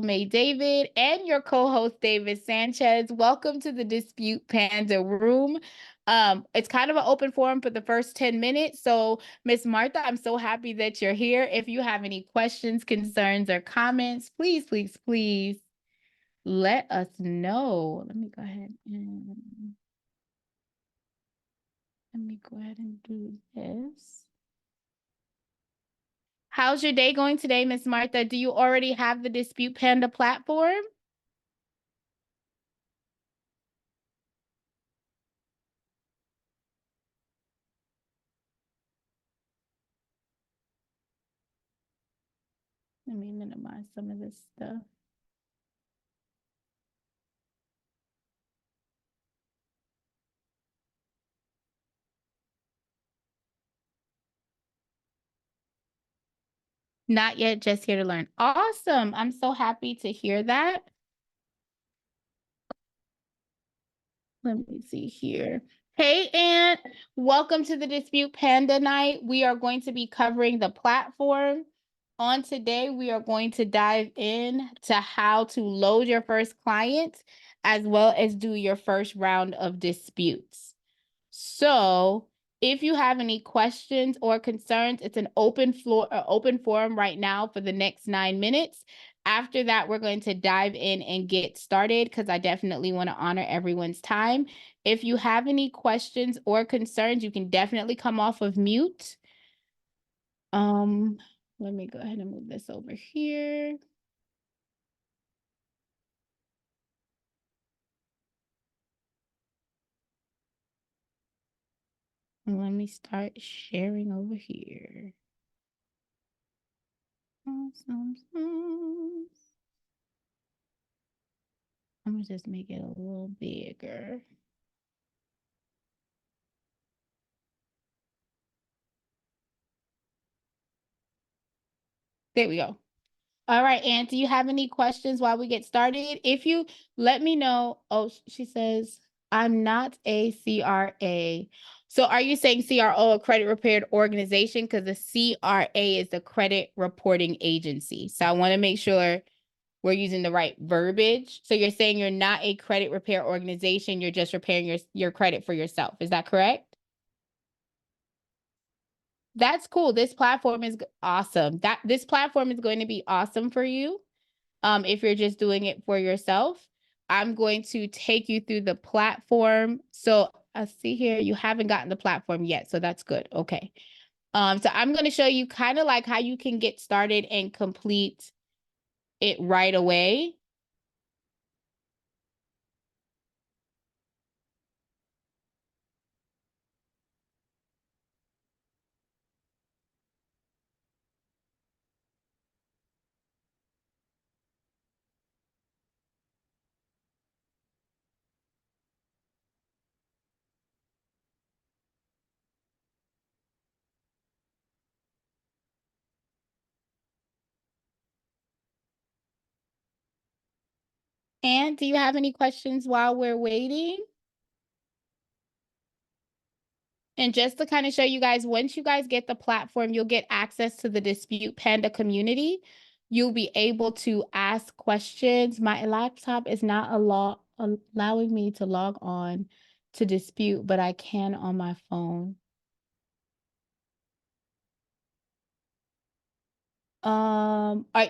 May David and your co-host David Sanchez. Welcome to the Dispute Panda room. It's kind of an open forum for the first 10 minutes. So, Miss Martha, I'm so happy that you're here. If you have any questions, concerns, or comments, please let us know. Let me go ahead and do this. How's your day going today, Miss Martha? Do you already have the Dispute Panda platform? Let me minimize some of this stuff. Not yet, just here to learn. Awesome. I'm so happy to hear that. Let me see here. Hey, Aunt, welcome to the Dispute Panda night. We are going to be covering the platform. On today, we are going to dive in to how to load your first client as well as do your first round of disputes. So if you have any questions or concerns, it's an open forum right now for the next 9 minutes. After that, we're going to dive in and get started because I definitely want to honor everyone's time. If you have any questions or concerns, you can definitely come off of mute. Let me go ahead and move this over here. And let me start sharing over here. Awesome. I'm gonna just make it a little bigger. There we go. All right, Aunt, do you have any questions while we get started? If you let me know. Oh, she says, I'm not a CRA. So are you saying CRO, a credit repair organization? Because the CRA is the credit reporting agency. So I want to make sure we're using the right verbiage. So you're saying you're not a credit repair organization, you're just repairing your credit for yourself. Is that correct? That's cool. This platform is awesome. This platform is going to be awesome for you. If you're just doing it for yourself, I'm going to take you through the platform. So I see here you haven't gotten the platform yet, so that's good. Okay. So I'm going to show you kind of like how you can get started and complete it right away. And do you have any questions while we're waiting? And just to kind of show you guys, once you guys get the platform, you'll get access to the Dispute Panda community. You'll be able to ask questions. My laptop is not allowing me to log on to Dispute, but I can on my phone.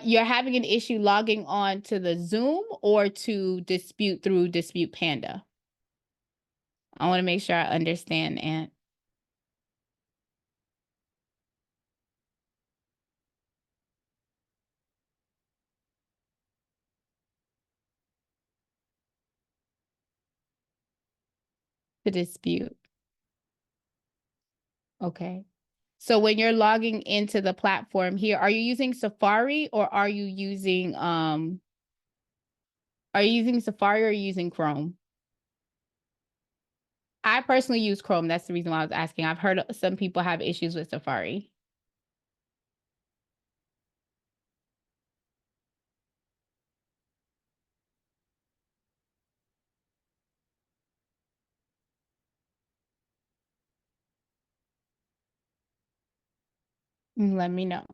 You're having an issue logging on to the Zoom or to Dispute through Dispute Panda? I want to make sure I understand, Aunt. To Dispute. Okay. So when you're logging into the platform here, are you using Safari or are you using Safari or are you using Chrome? I personally use Chrome. That's the reason why I was asking. I've heard some people have issues with Safari. Let me know.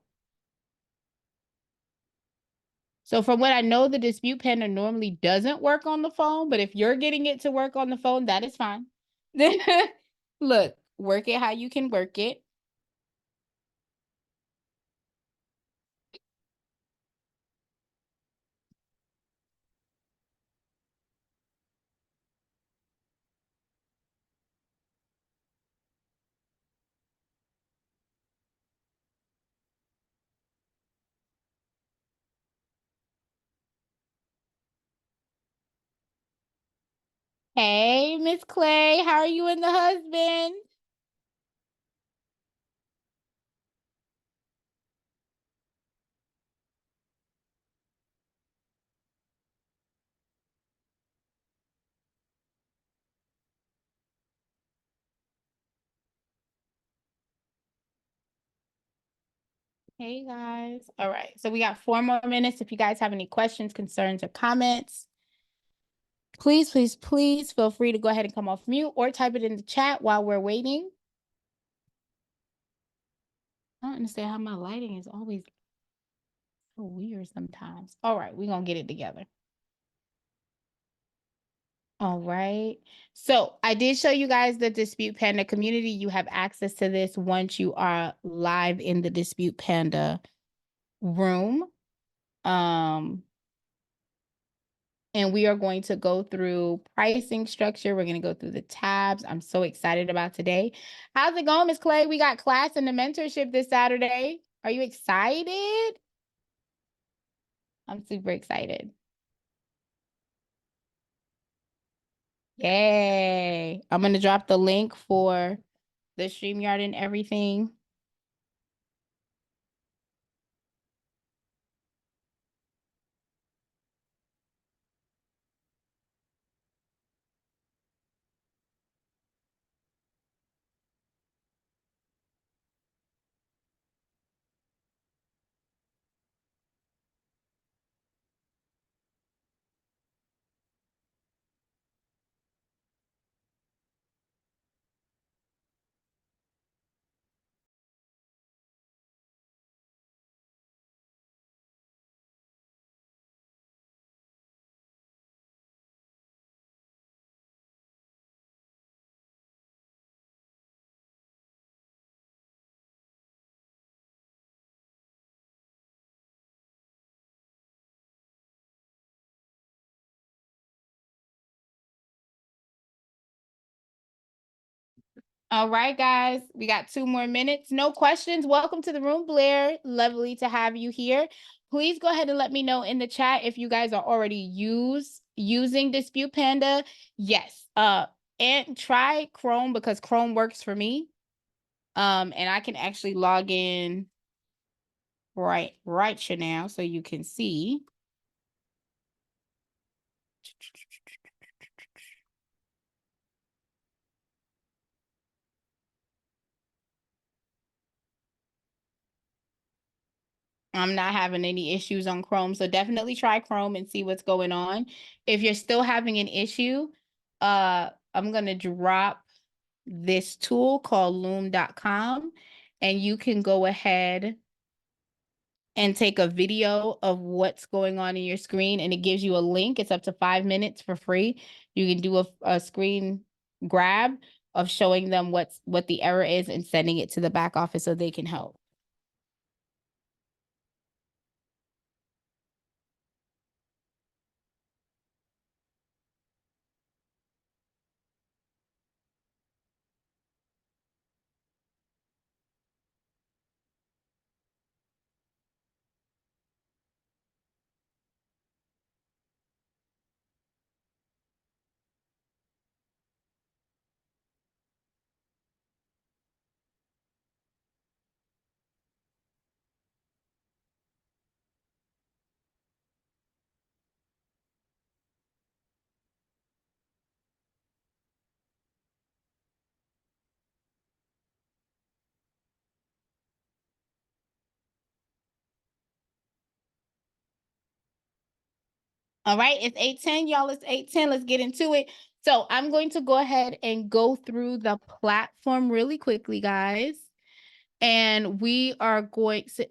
So from what I know, the Dispute Panda normally doesn't work on the phone, but if you're getting it to work on the phone, that is fine. Look, work it how you can work it. Hey, Miss Clay, how are you and the husband? Hey guys. All right. So we got 4 more minutes. If you guys have any questions, concerns, or comments, please, please, please feel free to go ahead and come off mute or type it in the chat while we're waiting. I don't understand how my lighting is always so weird sometimes. All right, we're gonna get it together. All right. So I did show you guys the Dispute Panda community. You have access to this once you are live in the Dispute Panda room. And we are going to go through pricing structure. We're going to go through the tabs. I'm so excited about today. How's it going, Miss Clay? We got class and the mentorship this Saturday. Are you excited? I'm super excited. Yay. I'm going to drop the link for the StreamYard and everything. All right, guys, we got 2 more minutes. No questions. Welcome to the room, Blair. Lovely to have you here. Please go ahead and let me know in the chat if you guys are already using Dispute Panda. Yes. And try Chrome because Chrome works for me. And I can actually log in right now so you can see. I'm not having any issues on Chrome, so definitely try Chrome and see what's going on. If you're still having an issue, I'm going to drop this tool called loom.com, and you can go ahead and take a video of what's going on in your screen, and it gives you a link. It's up to 5 minutes for free. You can do a screen grab of showing them what the error is and sending it to the back office so they can help. All right, it's 8:10, y'all. It's 8:10. Let's get into it. So I'm going to go ahead and go through the platform really quickly, guys. And we are going to,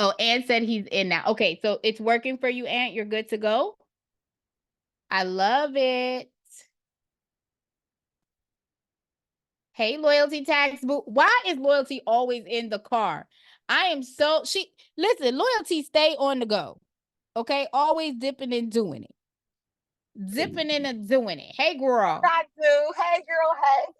Oh, Ant said he's in now. Okay, so it's working for you, Ant. You're good to go? I love it. Hey, loyalty tax boo. Why is loyalty always in the car? I am so listen, loyalty stay on the go. Okay, always dipping and doing it. Zipping in and doing it. Hey girl. I do. Hey, girl. Hey.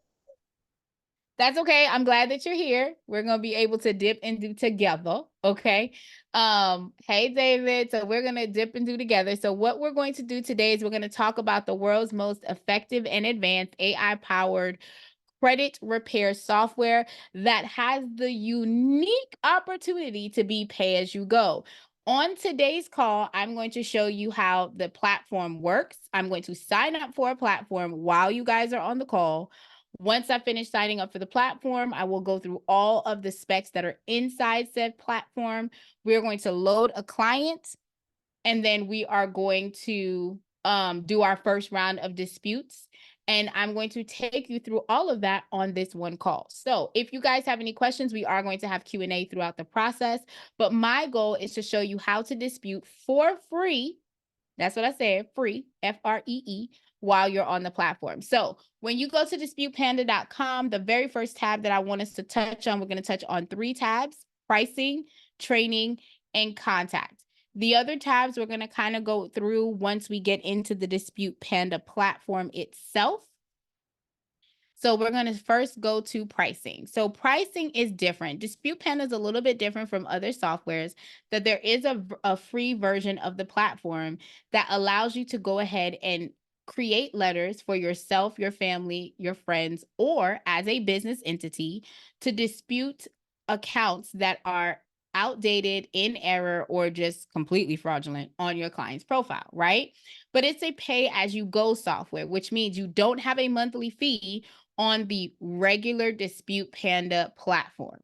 That's okay. I'm glad that you're here. We're gonna be able to dip and do together. Okay. Hey David. So we're gonna dip and do together. So what we're going to do today is we're gonna talk about the world's most effective and advanced AI powered credit repair software that has the unique opportunity to be pay as you go. On today's call, I'm going to show you how the platform works. I'm going to sign up for a platform while you guys are on the call. Once I finish signing up for the platform, I will go through all of the specs that are inside said platform. We're going to load a client, and then we are going to do our first round of disputes. And I'm going to take you through all of that on this one call. So if you guys have any questions, we are going to have Q&A throughout the process. But my goal is to show you how to dispute for free. That's what I said, free, Free, while you're on the platform. So when you go to disputepanda.com, the very first tab that I want us to touch on, we're going to touch on 3 tabs: pricing, training, and contact. The other tabs we're going to kind of go through once we get into the Dispute Panda platform itself. So we're going to first go to pricing. So pricing is different. Dispute Panda is a little bit different from other softwares, that there is a free version of the platform that allows you to go ahead and create letters for yourself, your family, your friends, or as a business entity to dispute accounts that are outdated, in error, or just completely fraudulent on your client's profile, right? But it's a pay as you go software, which means you don't have a monthly fee on the regular Dispute Panda platform.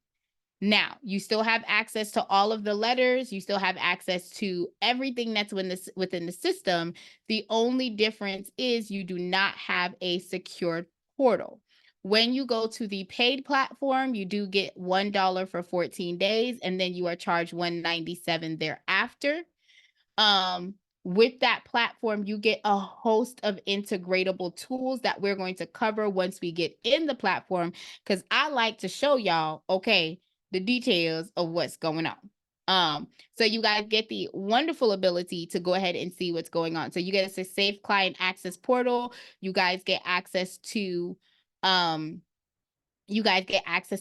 Now, you still have access to all of the letters. You still have access to everything that's within the system. The only difference is you do not have a secured portal. When you go to the paid platform, you do get $1 for 14 days, and then you are charged $197 thereafter. With that platform, you get a host of integratable tools that we're going to cover once we get in the platform, because I like to show y'all, okay, the details of what's going on. So you guys get the wonderful ability to go ahead and see what's going on. So you get a safe client access portal. You guys get access to a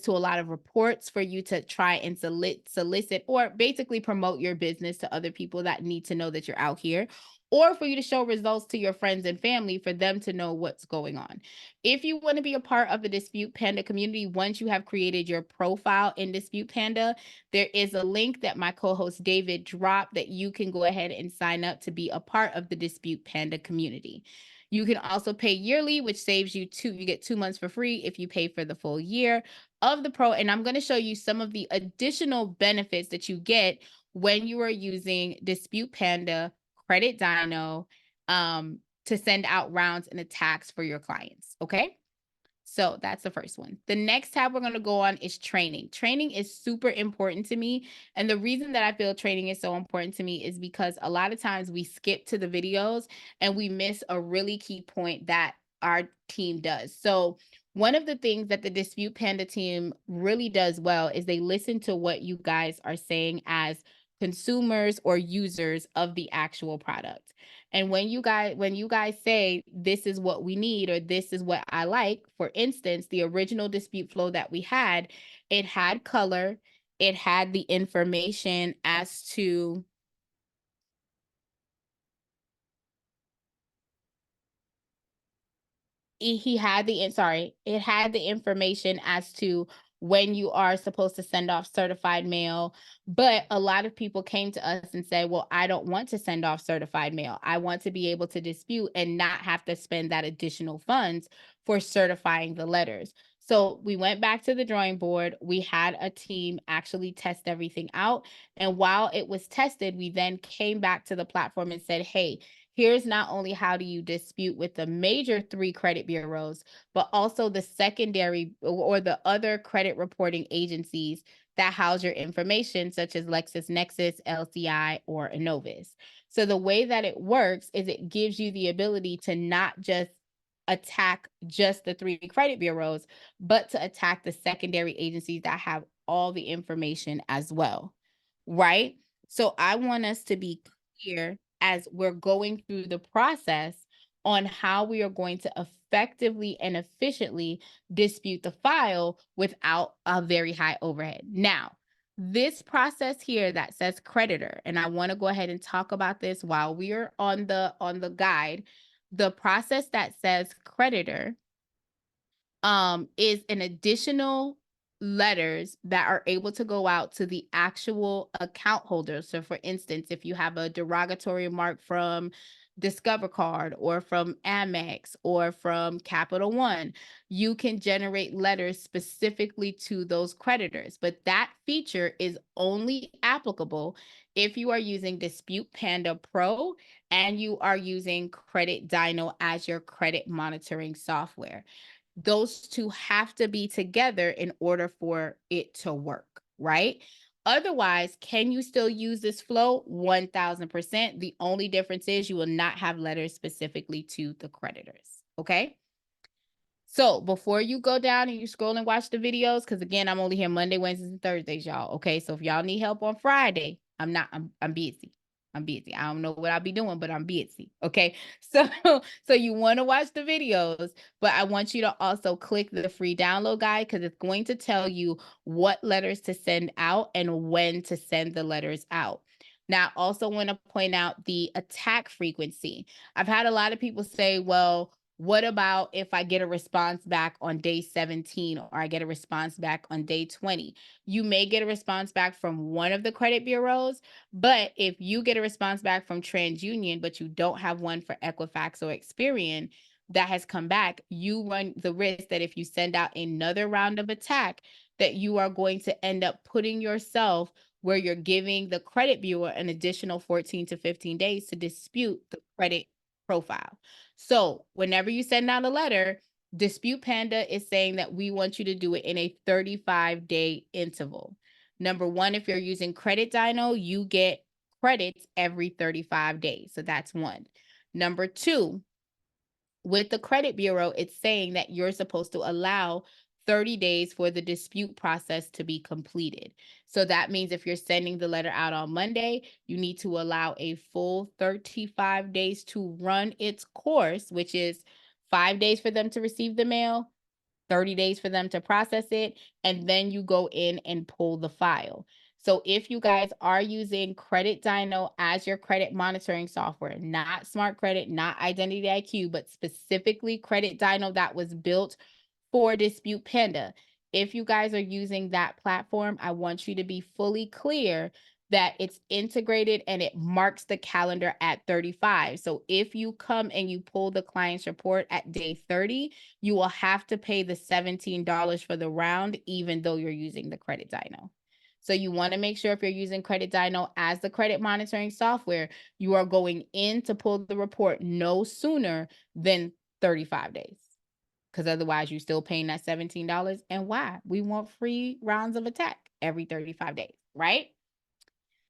lot of reports for you to try and solicit or basically promote your business to other people that need to know that you're out here, or for you to show results to your friends and family for them to know what's going on. If you want to be a part of the Dispute Panda community, once you have created your profile in Dispute Panda, there is a link that my co-host David dropped that you can go ahead and sign up to be a part of the Dispute Panda community. You can also pay yearly, which saves you you get 2 months for free if you pay for the full year of the pro. And I'm going to show you some of the additional benefits that you get when you are using Dispute Panda, Credit Dino, to send out rounds and attacks for your clients. Okay. So that's the first one. The next tab we're going to go on is training. Training is super important to me. And the reason that I feel training is so important to me is because a lot of times we skip to the videos and we miss a really key point that our team does. So one of the things that the Dispute Panda team really does well is they listen to what you guys are saying as consumers or users of the actual product. And when you guys say this is what we need or this is what I like, for instance, the original dispute flow that we had, it had color, it had the information as to it had the information as to when you are supposed to send off certified mail. But a lot of people came to us and said, well, I don't want to send off certified mail. I want to be able to dispute and not have to spend that additional funds for certifying the letters. So we went back to the drawing board. We had a team actually test everything out. And while it was tested, we then came back to the platform and said, hey, here's not only how do you dispute with the major 3 credit bureaus, but also the secondary or the other credit reporting agencies that house your information, such as LexisNexis, LCI, or Innovis. So the way that it works is it gives you the ability to not just attack just the 3 credit bureaus, but to attack the secondary agencies that have all the information as well, right? So I want us to be clear as we're going through the process on how we are going to effectively and efficiently dispute the file without a very high overhead. Now, this process here that says creditor, and I want to go ahead and talk about this while we are on the guide. The process that says creditor is an additional letters that are able to go out to the actual account holder. So for instance, if you have a derogatory mark from Discover Card or from Amex or from Capital One, you can generate letters specifically to those creditors. But that feature is only applicable if you are using Dispute Panda Pro and you are using Credit Dyno as your credit monitoring software. Those two have to be together in order for it to work, right? Otherwise, can you still use this flow? 1000%. The only difference is you will not have letters specifically to the creditors, okay? So before you go down and you scroll and watch the videos, because again, I'm only here Monday, Wednesdays, and Thursdays, y'all. Okay. So if y'all need help on Friday, I'm busy. I'm busy. I don't know what I'll be doing, but I'm busy. Okay. So you want to watch the videos, but I want you to also click the free download guide because it's going to tell you what letters to send out and when to send the letters out. Now, I also want to point out the attack frequency. I've had a lot of people say, well, what about if I get a response back on day 17 or I get a response back on day 20? You may get a response back from one of the credit bureaus, but if you get a response back from TransUnion, but you don't have one for Equifax or Experian that has come back, you run the risk that if you send out another round of attack, that you are going to end up putting yourself where you're giving the credit bureau an additional 14 to 15 days to dispute the credit profile. So whenever you send out a letter, Dispute Panda is saying that we want you to do it in a 35-day interval. Number one, if you're using Credit Dyno, you get credits every 35 days. So that's one. Number two, with the credit bureau, it's saying that you're supposed to allow 30 days for the dispute process to be completed. So that means if you're sending the letter out on Monday, you need to allow a full 35 days to run its course, which is 5 days for them to receive the mail, 30 days for them to process it, and then you go in and pull the file. So if you guys are using Credit Dyno as your credit monitoring software, not Smart Credit, not Identity IQ, but specifically Credit Dyno that was built for Dispute Panda, if you guys are using that platform, I want you to be fully clear that it's integrated and it marks the calendar at 35. So if you come and you pull the client's report at day 30, you will have to pay the $17 for the round, even though you're using the Credit Dyno. So you want to make sure if you're using Credit Dyno as the credit monitoring software, you are going in to pull the report no sooner than 35 days. Because otherwise you're still paying that $17. And why? We want free rounds of attack every 35 days, right?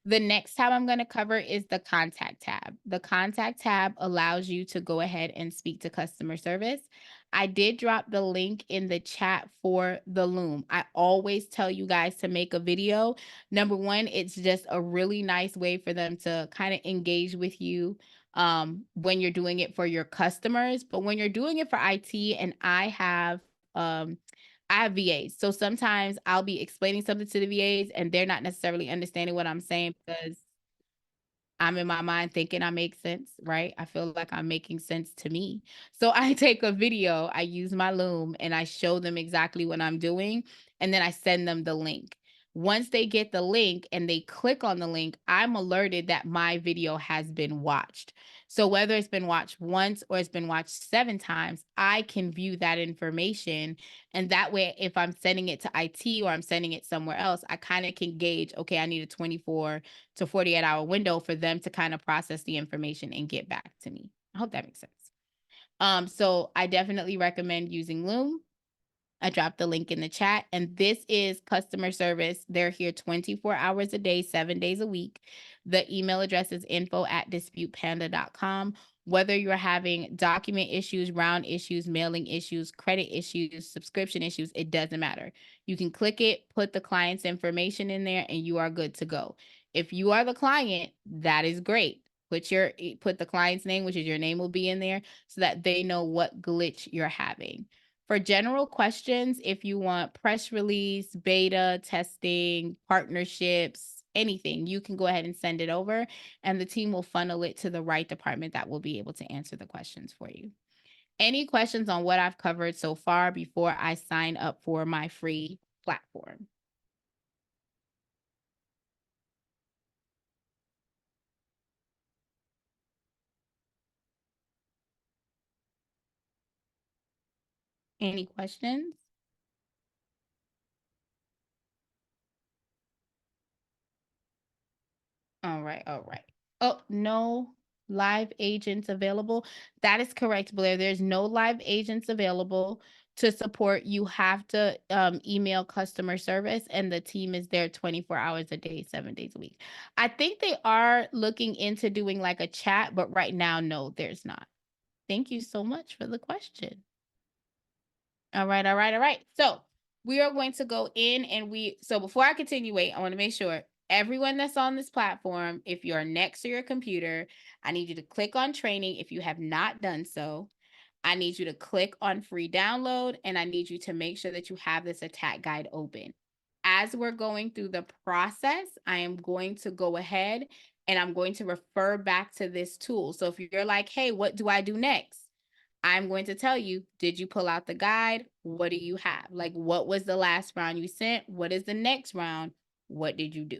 The next tab I'm going to cover is the contact tab. The contact tab allows you to go ahead and speak to customer service. I did drop the link in the chat for the Loom. I always tell you guys to make a video. Number one, it's just a really nice way for them to kind of engage with you when you're doing it for your customers. But when you're doing it for IT, and I have VAs. So sometimes I'll be explaining something to the VAs and they're not necessarily understanding what I'm saying because I'm in my mind thinking I make sense, right? I feel like I'm making sense to me. So I take a video, I use my Loom, and I show them exactly what I'm doing, and then I send them the link. Once they get the link and they click on the link, I'm alerted that my video has been watched. So whether it's been watched once or it's been watched 7 times, I can view that information. And that way, if I'm sending it to IT or I'm sending it somewhere else, I kind of can gauge, okay, I need a 24 to 48-hour window for them to kind of process the information and get back to me. I hope that makes sense. So I definitely recommend using Loom. I dropped the link in the chat, and this is customer service. They're here 24 hours a day, 7 days a week. The email address is info@disputepanda.com. Whether you're having document issues, round issues, mailing issues, credit issues, subscription issues, it doesn't matter. You can click it, put the client's information in there, and you are good to go. If you are the client, that is great. Put the client's name, which is your name, will be in there so that they know what glitch you're having. For general questions, if you want press release, beta, testing, partnerships, anything, you can go ahead and send it over, and the team will funnel it to the right department that will be able to answer the questions for you. Any questions on what I've covered so far before I sign up for my free platform? Any questions? All right, all right. Oh, no live agents available. That is correct, Blair. There's no live agents available to support. You have to email customer service, and the team is there 24 hours a day, 7 days a week. I think they are looking into doing like a chat, but right now, no, there's not. Thank you so much for the question. All right, all right, all right. So we are going to go in and so before I continue, wait, I want to make sure everyone that's on this platform, if you're next to your computer, I need you to click on training if you have not done so. I need you to click on free download, and I need you to make sure that you have this attack guide open. As we're going through the process, I am going to go ahead and I'm going to refer back to this tool. So if you're like, hey, what do I do next? I'm going to tell you, did you pull out the guide? What do you have? Like, what was the last round you sent? What is the next round? What did you do?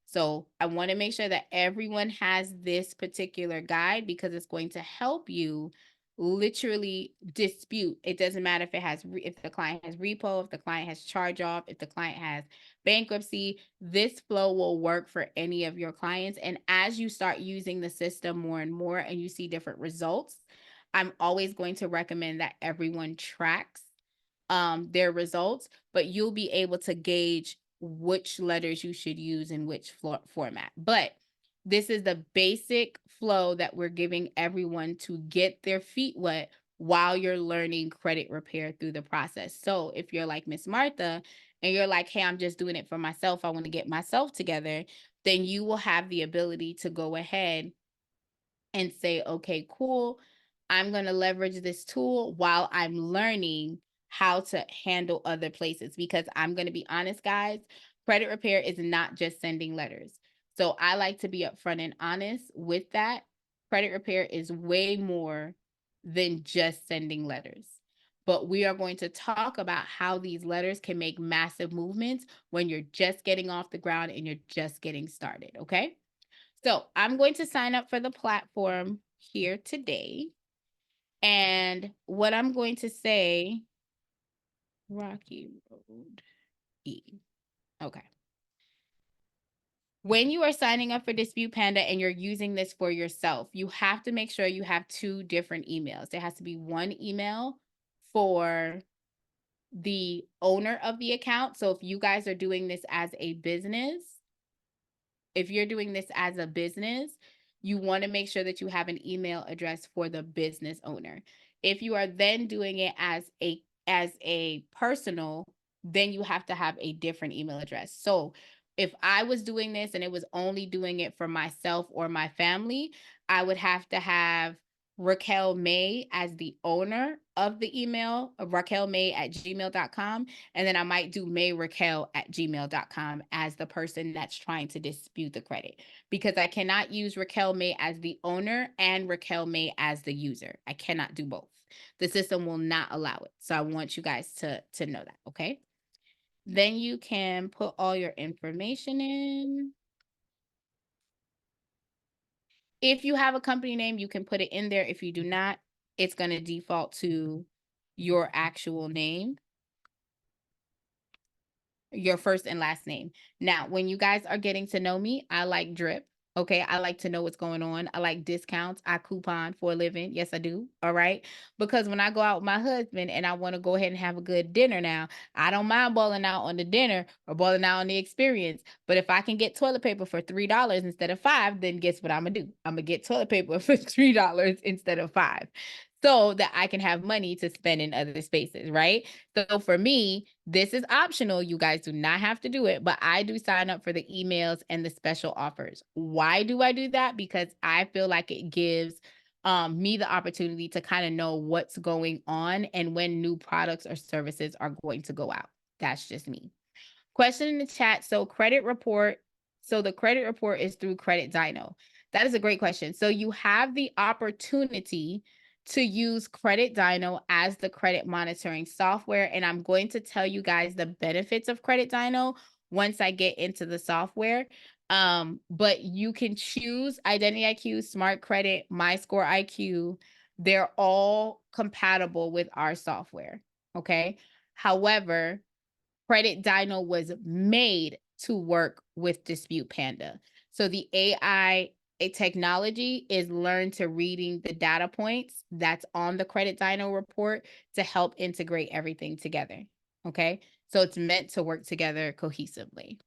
So I want to make sure that everyone has this particular guide because it's going to help you literally dispute. It doesn't matter if if the client has repo, if the client has charge off, if the client has bankruptcy, this flow will work for any of your clients. And as you start using the system more and more and you see different results, I'm always going to recommend that everyone tracks their results, but you'll be able to gauge which letters you should use in which format. But this is the basic flow that we're giving everyone to get their feet wet while you're learning credit repair through the process. So if you're like Miss Martha and you're like, hey, I'm just doing it for myself, I want to get myself together, then you will have the ability to go ahead and say, okay, cool, I'm going to leverage this tool while I'm learning how to handle other places. Because I'm going to be honest, guys, credit repair is not just sending letters. So I like to be upfront and honest with that. Credit repair is way more than just sending letters. But we are going to talk about how these letters can make massive movements when you're just getting off the ground and you're just getting started, okay? So I'm going to sign up for the platform here today. And what I'm going to say, Rocky Road E. Okay. When you are signing up for Dispute Panda and you're using this for yourself, you have to make sure you have 2 different emails. There has to be one email for the owner of the account. So if you guys are doing this as a business, if you're doing this as a business, you want to make sure that you have an email address for the business owner. If you are then doing it as a personal, then you have to have a different email address. So if I was doing this and it was only doing it for myself or my family, I would have to have Raquel May as the owner of the email, raquelmay@gmail.com. And then I might do mayraquel@gmail.com as the person that's trying to dispute the credit, because I cannot use Raquel May as the owner and Raquel May as the user. I cannot do both. The system will not allow it. So I want you guys to know that, okay? Then you can put all your information in. If you have a company name, you can put it in there. If you do not, it's going to default to your actual name, your first and last name. Now, when you guys are getting to know me, I like drip. Okay, I like to know what's going on. I like discounts. I coupon for a living. Yes, I do. All right. Because when I go out with my husband and I want to go ahead and have a good dinner now, I don't mind balling out on the dinner or balling out on the experience. But if I can get toilet paper for $3 instead of $5, then guess what I'm gonna do? I'm gonna get toilet paper for $3 instead of $5. So that I can have money to spend in other spaces, right? So for me, this is optional. You guys do not have to do it, but I do sign up for the emails and the special offers. Why do I do that? Because I feel like it gives me the opportunity to kind of know what's going on and when new products or services are going to go out. That's just me. Question in the chat. So the credit report is through Credit Dino. That is a great question. So you have the opportunity to use Credit Dino as the credit monitoring software. And I'm going to tell you guys the benefits of Credit Dino once I get into the software. But you can choose Identity IQ, Smart Credit, My Score IQ. They're all compatible with our software. Okay. However, Credit Dino was made to work with Dispute Panda. So the AI technology is learned to reading the data points that's on the Credit Dino report to help integrate everything together. Okay. So it's meant to work together cohesively.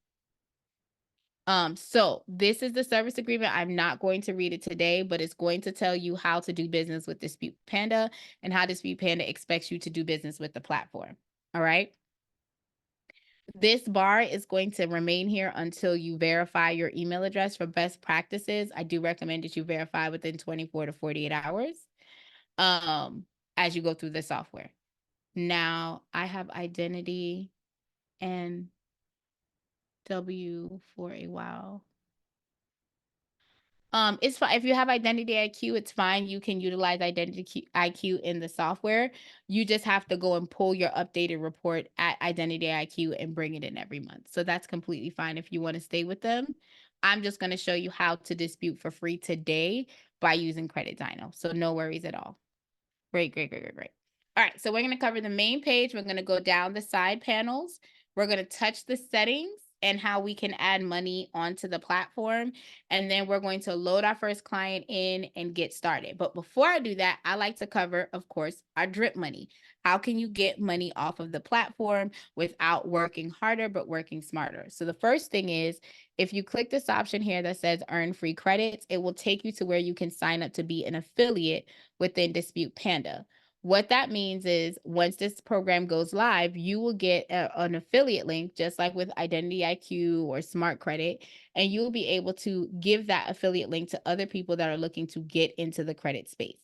So this is the service agreement. I'm not going to read it today, but it's going to tell you how to do business with Dispute Panda and how Dispute Panda expects you to do business with the platform. All right. This bar is going to remain here until you verify your email address. For best practices, I do recommend that you verify within 24 to 48 hours as you go through the software. Now, I have identity and W for a while. It's fine if you have Identity IQ, it's fine. You can utilize Identity IQ in the software. You just have to go and pull your updated report at Identity IQ and bring it in every month. So that's completely fine if you want to stay with them. I'm just going to show you how to dispute for free today by using Credit Dino. So no worries at all. Great, great, great, great, great. All right, so we're going to cover the main page. We're going to go down the side panels. We're going to touch the settings and how we can add money onto the platform. And then we're going to load our first client in and get started. But before I do that, I like to cover, of course, our drip money. How can you get money off of the platform without working harder, but working smarter? So the first thing is, if you click this option here that says earn free credits, it will take you to where you can sign up to be an affiliate within Dispute Panda. What that means is once this program goes live, you will get an affiliate link, just like with Identity IQ or Smart Credit, and you'll be able to give that affiliate link to other people that are looking to get into the credit space.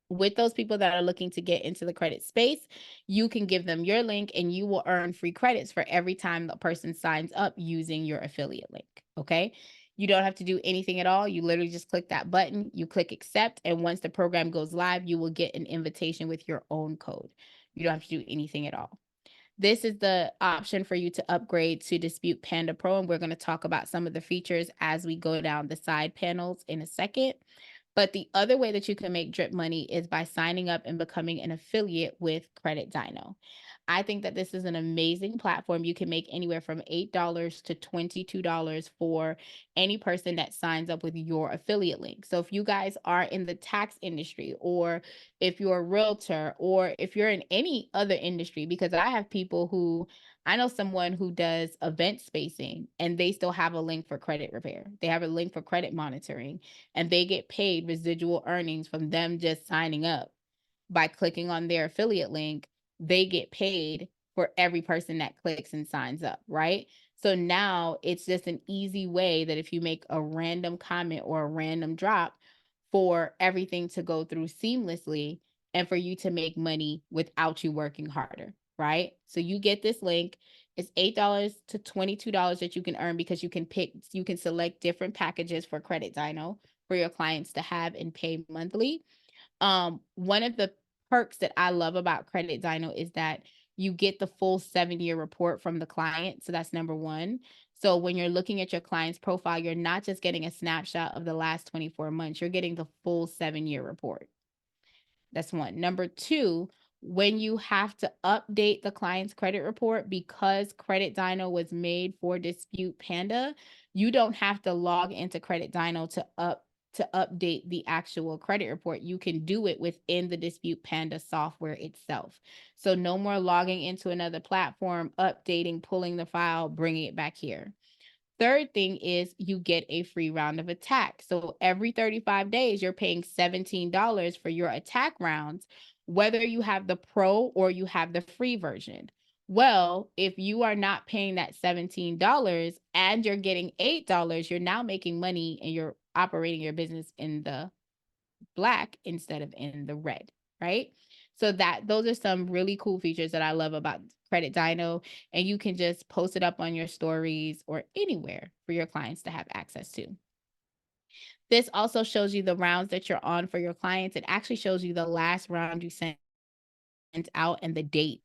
With those people that are looking to get into the credit space, you can give them your link and you will earn free credits for every time the person signs up using your affiliate link. Okay. You don't have to do anything at all. You literally just click that button, you click accept, and once the program goes live, you will get an invitation with your own code. You don't have to do anything at all. This is the option for you to upgrade to Dispute Panda Pro, and we're going to talk about some of the features as we go down the side panels in a second. But the other way that you can make drip money is by signing up and becoming an affiliate with Credit Dino. I think that this is an amazing platform. You can make anywhere from $8 to $22 for any person that signs up with your affiliate link. So if you guys are in the tax industry, or if you're a realtor, or if you're in any other industry, because I know someone who does event spacing and they still have a link for credit repair. They have a link for credit monitoring, and they get paid residual earnings from them just signing up. By clicking on their affiliate link, they get paid for every person that clicks and signs up, right? So now it's just an easy way that if you make a random comment or a random drop, for everything to go through seamlessly and for you to make money without you working harder, right? So you get this link. It's $8 to $22 that you can earn because you can select different packages for Credit Dino for your clients to have and pay monthly. One of the perks that I love about Credit Dino is that you get the full 7-year report from the client. So that's number one. So when you're looking at your client's profile, you're not just getting a snapshot of the last 24 months, you're getting the full 7-year report. That's one. Number two, when you have to update the client's credit report, because Credit Dyno was made for Dispute Panda, you don't have to log into Credit Dyno to update the actual credit report. You can do it within the Dispute Panda software itself. So no more logging into another platform, updating, pulling the file, bringing it back here. Third thing is you get a free round of attack. So every 35 days, you're paying $17 for your attack rounds, whether you have the pro or you have the free version. Well, if you are not paying that $17 and you're getting $8, you're now making money and you're operating your business in the black instead of in the red, right? So those are some really cool features that I love about Credit Dyno, and you can just post it up on your stories or anywhere for your clients to have access to. This also shows you the rounds that you're on for your clients. It actually shows you the last round you sent out and the date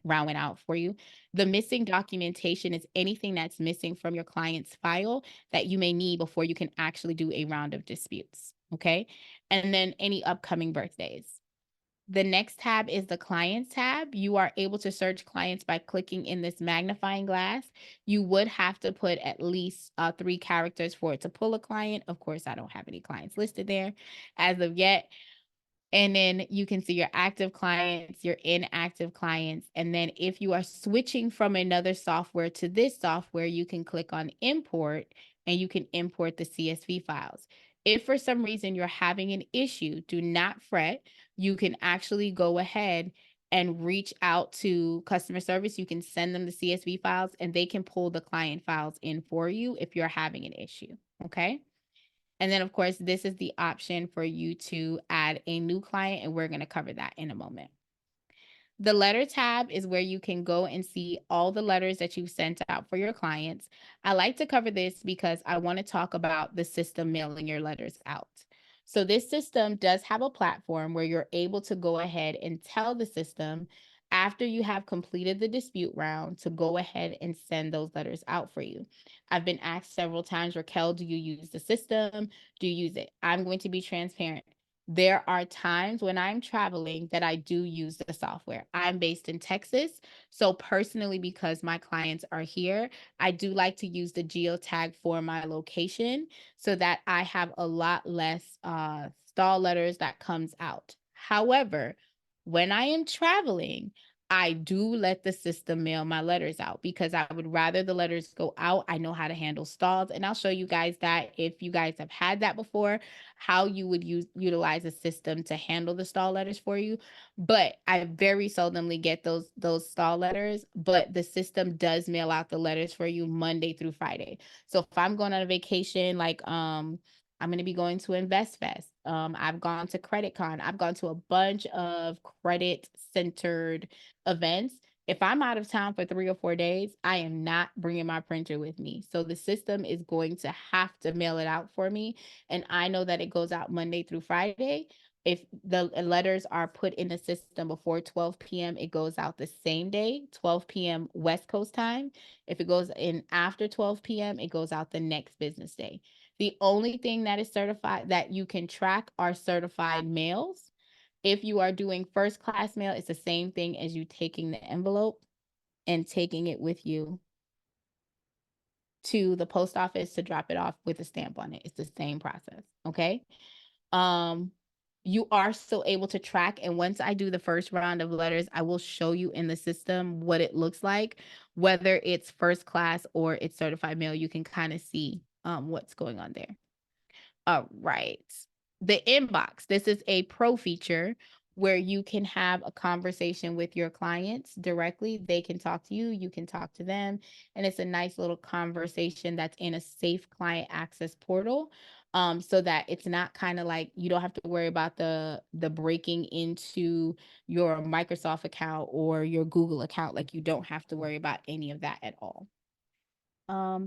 round went out for you. The missing documentation is anything that's missing from your client's file that you may need before you can actually do a round of disputes. Okay. And then any upcoming birthdays. The next tab is the clients tab. You are able to search clients by clicking in this magnifying glass. You would have to put at least 3 characters for it to pull a client. Of course, I don't have any clients listed there as of yet. And then you can see your active clients, your inactive clients. And then if you are switching from another software to this software, you can click on import and you can import the CSV files. If for some reason you're having an issue, do not fret. You can actually go ahead and reach out to customer service. You can send them the CSV files and they can pull the client files in for you if you're having an issue. Okay. And then, of course, this is the option for you to add a new client, and we're going to cover that in a moment. The letter tab is where you can go and see all the letters that you've sent out for your clients. I like to cover this because I want to talk about the system mailing your letters out. So this system does have a platform where you're able to go ahead and tell the system after you have completed the dispute round to go ahead and send those letters out for you. I've been asked several times, Raquel, do you use the system? Do you use it? I'm going to be transparent. There are times when I'm traveling that I do use the software. I'm based in Texas. So personally, because my clients are here, I do like to use the geotag for my location so that I have a lot less stall letters that comes out. However, when I am traveling, I do let the system mail my letters out because I would rather the letters go out. I know how to handle stalls, and I'll show you guys that if you guys have had that before, how you would utilize a system to handle the stall letters for you. But I very seldomly get those stall letters, but the system does mail out the letters for you Monday through Friday. So if I'm going on a vacation, like I'm going to be going to InvestFest. I've gone to CreditCon. I've gone to a bunch of credit centered events. If I'm out of town for 3 or 4 days, I am not bringing my printer with me. So the system is going to have to mail it out for me. And I know that it goes out Monday through Friday. If the letters are put in the system before 12 p.m., it goes out the same day, 12 p.m. West Coast time. If it goes in after 12 p.m., it goes out the next business day. The only thing that is certified that you can track are certified mails. If you are doing first class mail, it's the same thing as you taking the envelope and taking it with you to the post office to drop it off with a stamp on it. It's the same process. Okay. Um, you are still able to track. And once I do the first round of letters, I will show you in the system what it looks like, whether it's first class or it's certified mail. You can kind of see what's going on there. All right. The inbox. This is a pro feature where you can have a conversation with your clients directly. They can talk to you, you can talk to them, and it's a nice little conversation that's in a safe client access portal. So that it's not kind of like you don't have to worry about the breaking into your Microsoft account or your Google account. Like you don't have to worry about any of that at all.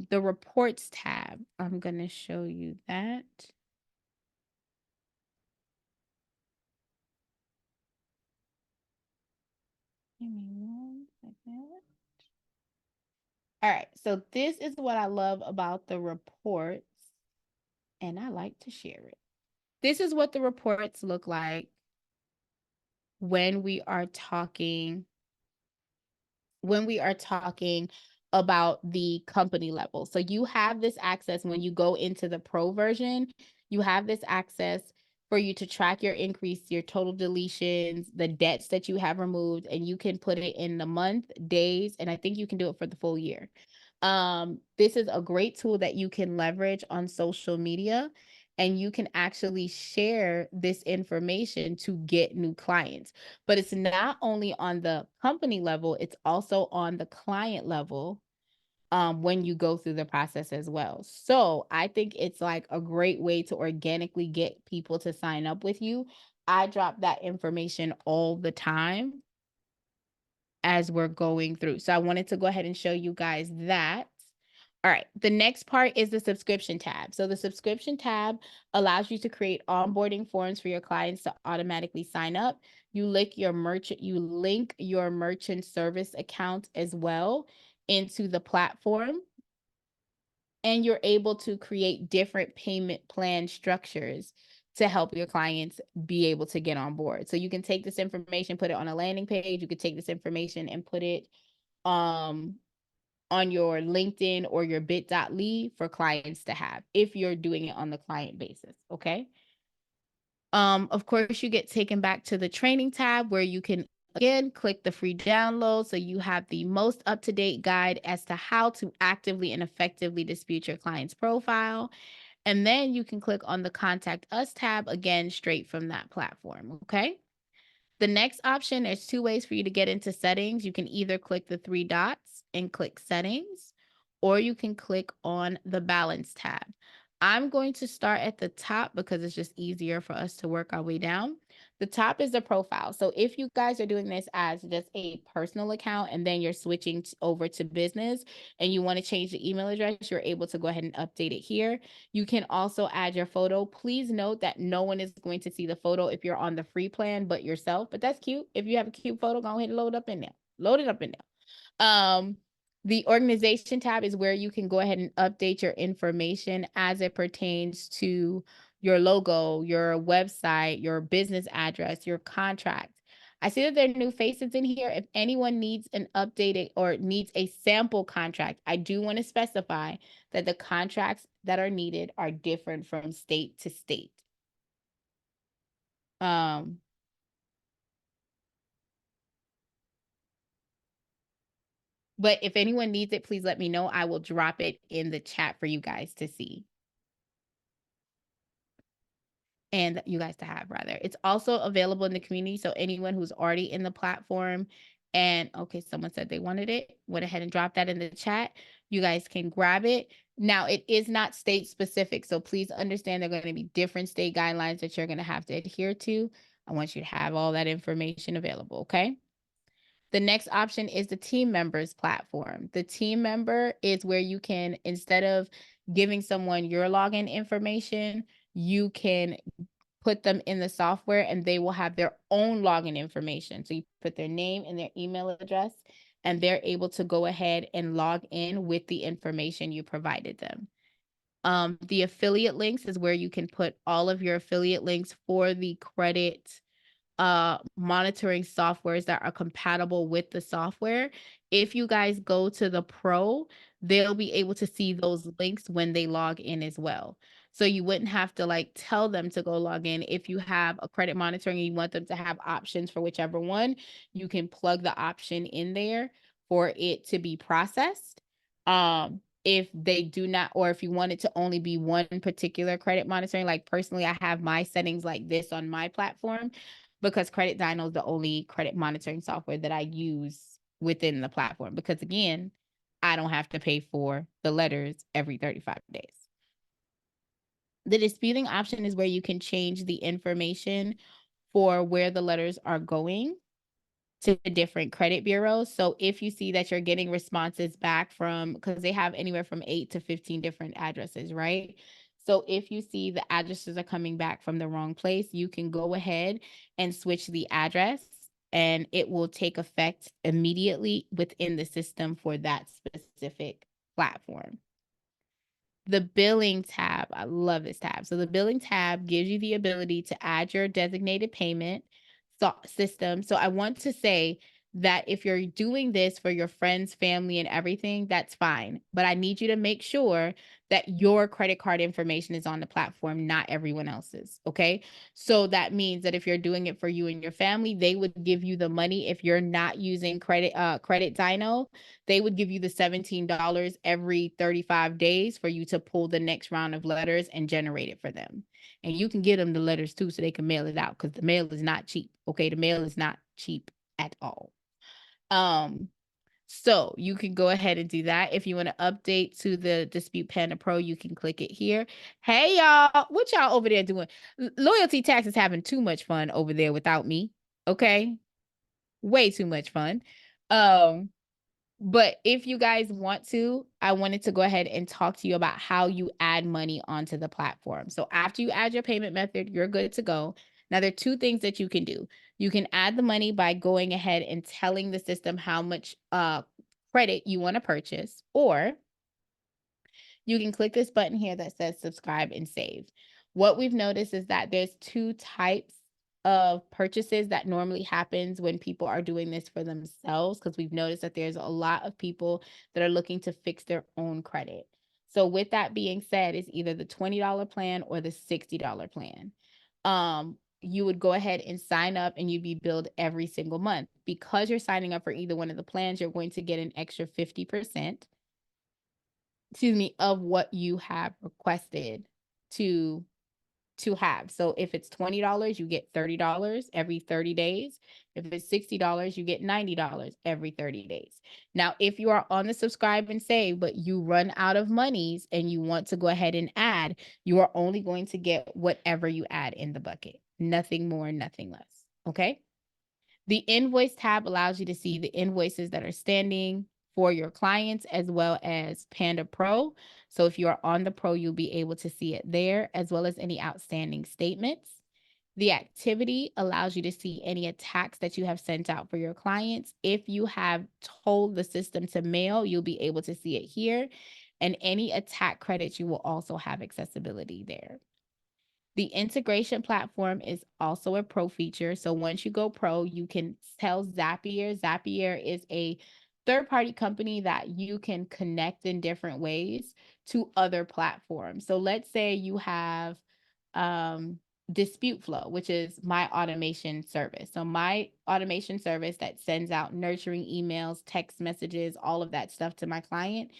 The reports tab. I'm gonna show you that. Give me 1 second. All right, so this is what I love about the reports, and I like to share it. This is what the reports look like when we are talking about the company level. So you have this access when you go into the pro version, you have this access for you to track your increase, your total deletions, the debts that you have removed, and you can put it in the month, days, and I think you can do it for the full year. This is a great tool that you can leverage on social media, and you can actually share this information to get new clients. But it's not only on the company level, it's also on the client level when you go through the process as well. So I think it's like a great way to organically get people to sign up with you. I drop that information all the time as we're going through. So I wanted to go ahead and show you guys that. All right, the next part is the subscription tab. So the subscription tab allows you to create onboarding forms for your clients to automatically sign up. You link your merchant service account as well into the platform, and you're able to create different payment plan structures to help your clients be able to get on board. So you can take this information, put it on a landing page. You could take this information and put it on your LinkedIn or your bit.ly for clients to have if you're doing it on the client basis. Okay. Of course, you get taken back to the training tab where you can again click the free download. So you have the most up-to-date guide as to how to actively and effectively dispute your client's profile. And then you can click on the contact us tab again straight from that platform. Okay. The next option, there's two ways for you to get into settings. You can either click the three dots and click settings, or you can click on the balance tab. I'm going to start at the top because it's just easier for us to work our way down. The top is the profile. So if you guys are doing this as just a personal account and then you're switching over to business and you want to change the email address, you're able to go ahead and update it here. You can also add your photo. Please note that no one is going to see the photo if you're on the free plan but yourself. But that's cute. If you have a cute photo, go ahead and load it up in there. Load it up in there. The organization tab is where you can go ahead and update your information as it pertains to your logo, your website, your business address, your contract. I see that there are new faces in here. If anyone needs an updated or needs a sample contract, I do want to specify that the contracts that are needed are different from state to state. But if anyone needs it, please let me know. I will drop it in the chat for you guys to see. And you guys to have rather. It's also available in the community. So anyone who's already in the platform and okay, someone said they wanted it, went ahead and dropped that in the chat. You guys can grab it. Now it is not state specific. So please understand there are going to be different state guidelines that you're going to have to adhere to. I want you to have all that information available. Okay. The next option is the team members platform. The team member is where you can, instead of giving someone your login information, you can put them in the software and they will have their own login information. So you put their name and their email address, and they're able to go ahead and log in with the information you provided them. The affiliate links is where you can put all of your affiliate links for the credit monitoring softwares that are compatible with the software. If you guys go to the pro, they'll be able to see those links when they log in as well. So you wouldn't have to like tell them to go log in. If you have a credit monitoring and you want them to have options for whichever one, you can plug the option in there for it to be processed. If they do not, or if you want it to only be one particular credit monitoring, like personally, I have my settings like this on my platform because Credit Dyno is the only credit monitoring software that I use within the platform. Because again, I don't have to pay for the letters every 35 days. The disputing option is where you can change the information for where the letters are going to different credit bureaus. So if you see that you're getting responses back from, because they have anywhere from 8 to 15 different addresses, right? So if you see the addresses are coming back from the wrong place, you can go ahead and switch the address and it will take effect immediately within the system for that specific platform. The billing tab, I love this tab. So the billing tab gives you the ability to add your designated payment, system. So I want to say that if you're doing this for your friends, family, and everything, that's fine. But I need you to make sure that your credit card information is on the platform, not everyone else's. Okay. So that means that if you're doing it for you and your family, they would give you the money. If you're not using Credit Dino, they would give you the $17 every 35 days for you to pull the next round of letters and generate it for them. And you can get them the letters too so they can mail it out, because the mail is not cheap. Okay. The mail is not cheap at all. So you can go ahead and do that. If you want to update to the Dispute Panda Pro, you can click it here. Hey y'all, what y'all over there doing? Loyalty Tax is having too much fun over there without me. Okay. Way too much fun. But if you guys want to, I wanted to go ahead and talk to you about how you add money onto the platform. So after you add your payment method, you're good to go. Now, there are two things that you can do. You can add the money by going ahead and telling the system how much credit you want to purchase, or you can click this button here that says subscribe and save. What we've noticed is that there's two types of purchases that normally happens when people are doing this for themselves, because we've noticed that there's a lot of people that are looking to fix their own credit. So with that being said, it's either the $20 plan or the $60 plan. You would go ahead and sign up and you'd be billed every single month. Because you're signing up for either one of the plans, you're going to get an extra 50%, of what you have requested to have. So if it's $20, you get $30 every 30 days. If it's $60, you get $90 every 30 days. Now, if you are on the subscribe and save, but you run out of monies and you want to go ahead and add, you are only going to get whatever you add in the bucket. Nothing more, nothing less. Okay. The invoice tab allows you to see the invoices that are standing for your clients, as well as Panda Pro. So if you are on the Pro, you'll be able to see it there, as well as any outstanding statements. The activity allows you to see any attacks that you have sent out for your clients. If you have told the system to mail, you'll be able to see it here. And any attack credits, you will also have accessibility there. The integration platform is also a pro feature. So once you go pro, you can tell Zapier. Zapier is a third-party company that you can connect in different ways to other platforms. So let's say you have Dispute Flow, which is my automation service. So my automation service that sends out nurturing emails, text messages, all of that stuff to my client.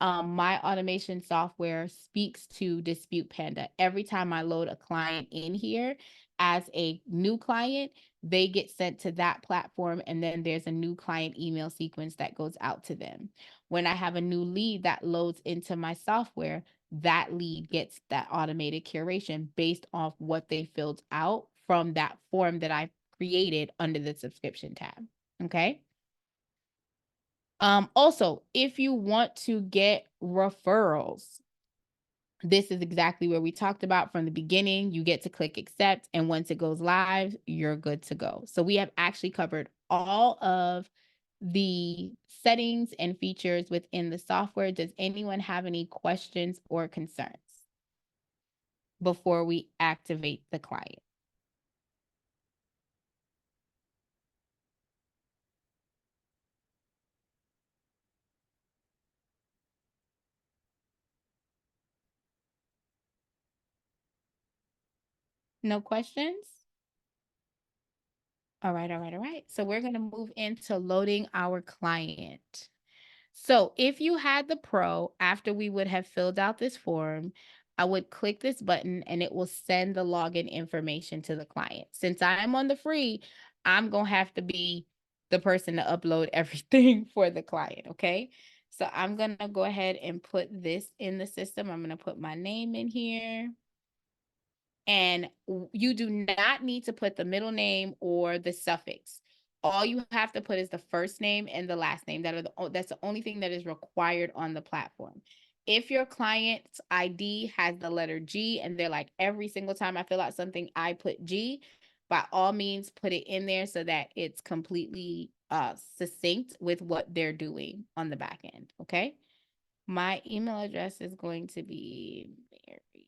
My automation software speaks to Dispute Panda. Every time I load a client in here as a new client, they get sent to that platform, and then there's a new client email sequence that goes out to them. When I have a new lead that loads into my software, that lead gets that automated curation based off what they filled out from that form that I created under the subscription tab. Okay. Also, if you want to get referrals, this is exactly where we talked about from the beginning. You get to click accept, and once it goes live, you're good to go. So we have actually covered all of the settings and features within the software. Does anyone have any questions or concerns before we activate the client? No questions? All right, all right, all right. So we're going to move into loading our client. So if you had the Pro, after we would have filled out this form, I would click this button and it will send the login information to the client. Since I am on the free, I'm going to have to be the person to upload everything for the client, okay? So I'm going to go ahead and put this in the system. I'm going to put my name in here. And you do not need to put the middle name or the suffix. All you have to put is the first name and the last name. That's the only thing that is required on the platform. If your client's ID has the letter G and they're like, every single time I fill out something, I put G, by all means, put it in there so that it's completely succinct with what they're doing on the back end, okay? My email address is going to be Mary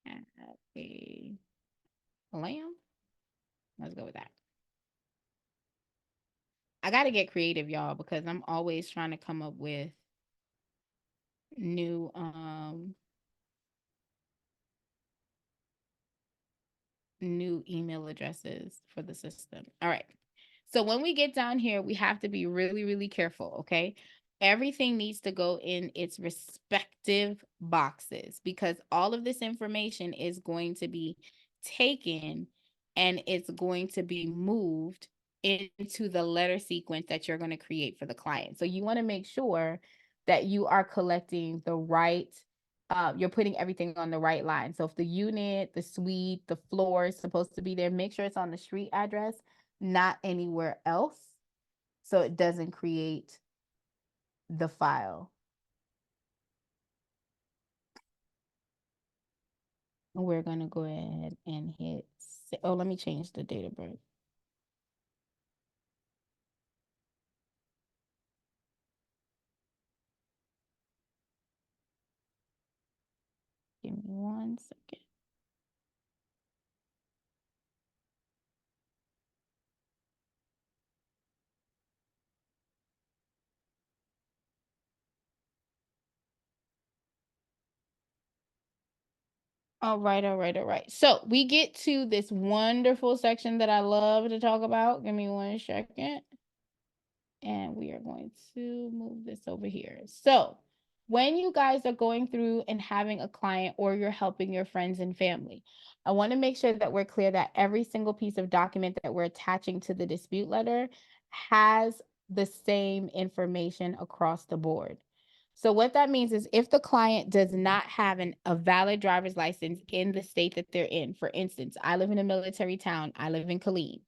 at a lamb. I was go with that. I got to get creative, y'all, because I'm always trying to come up with new new email addresses for the system. All right. So when we get down here, we have to be really, really careful, okay? Everything needs to go in its respective boxes because all of this information is going to be taken and it's going to be moved into the letter sequence that you're going to create for the client. So you want to make sure that you are collecting the right you're putting everything on the right line. So if the unit, the suite, the floor is supposed to be there, make sure it's on the street address, not anywhere else, so it doesn't create the file. We're going to go ahead and hit, oh, let me change the date of birth. Give me 1 second. All right. So we get to this wonderful section that I love to talk about. Give me 1 second. And we are going to move this over here. So when you guys are going through and having a client or you're helping your friends and family, I want to make sure that we're clear that every single piece of document that we're attaching to the dispute letter has the same information across the board. So what that means is if the client does not have a valid driver's license in the state that they're in, for instance, I live in a military town, I live in Killeen.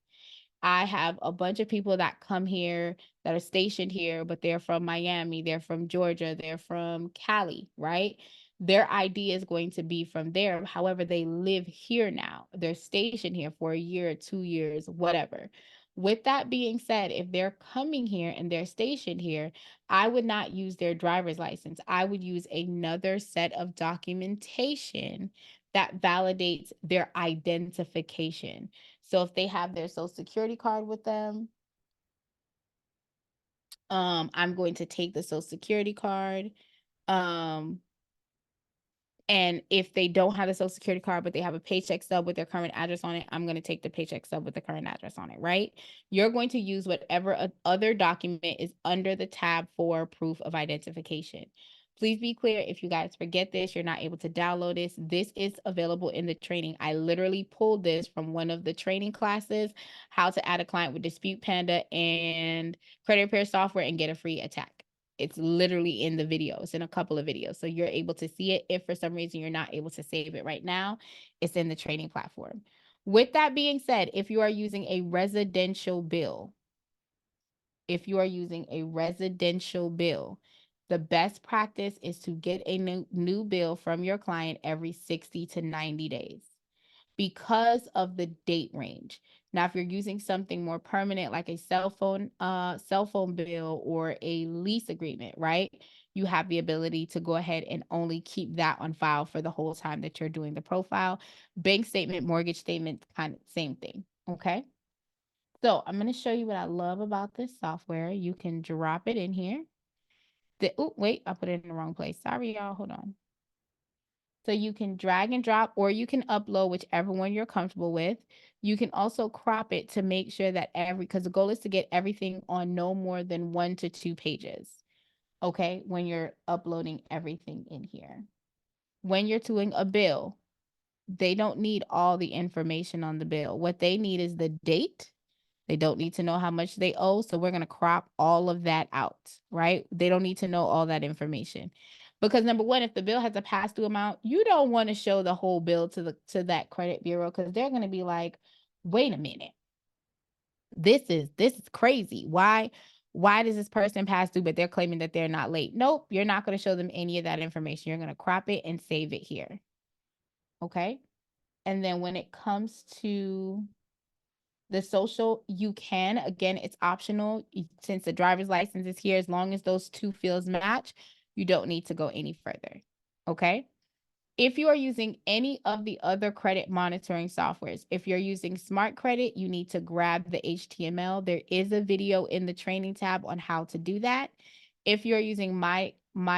I have a bunch of people that come here that are stationed here, but they're from Miami, they're from Georgia, they're from Cali, right? Their ID is going to be from there. However, they live here now. They're stationed here for a year, 2 years, whatever. With that being said, if they're coming here and they're stationed here, I would not use their driver's license. I would use another set of documentation that validates their identification. So if they have their social security card with them, I'm going to take the social security card. And if they don't have a social security card, but they have a paycheck stub with their current address on it, I'm going to take the paycheck stub with the current address on it, right? You're going to use whatever other document is under the tab for proof of identification. Please be clear, if you guys forget this, you're not able to download this. This is available in the training. I literally pulled this from one of the training classes, how to add a client with Dispute Panda and credit repair software and get a free attack. It's literally in the video. It's in a couple of videos. So you're able to see it. If for some reason you're not able to save it right now, it's in the training platform. With that being said, if you are using a residential bill, the best practice is to get a new bill from your client every 60 to 90 days because of the date range. Now, if you're using something more permanent like a cell phone bill or a lease agreement, right? You have the ability to go ahead and only keep that on file for the whole time that you're doing the profile. Bank statement, mortgage statement, kind of same thing, okay? So I'm going to show you what I love about this software. You can drop it in here. Oh, wait, I put it in the wrong place. Sorry, y'all. Hold on. So you can drag and drop, or you can upload whichever one you're comfortable with. You can also crop it to make sure that because the goal is to get everything on no more than 1 to 2 pages. Okay, when you're uploading everything in here. When you're doing a bill, they don't need all the information on the bill. What they need is the date. They don't need to know how much they owe. So we're going to crop all of that out, right? They don't need to know all that information. Because number one, if the bill has a pass through amount, you don't want to show the whole bill to that credit bureau because they're going to be like, wait a minute. This is crazy. Why does this person pass through, but they're claiming that they're not late? Nope, you're not going to show them any of that information. You're going to crop it and save it here. Okay. And then when it comes to the social, you can, again, it's optional. Since the driver's license is here, as long as those two fields match, you don't need to go any further. Okay. If you are using any of the other credit monitoring softwares, if you're using Smart Credit, you need to grab the HTML. There is a video in the training tab on how to do that. If you're using My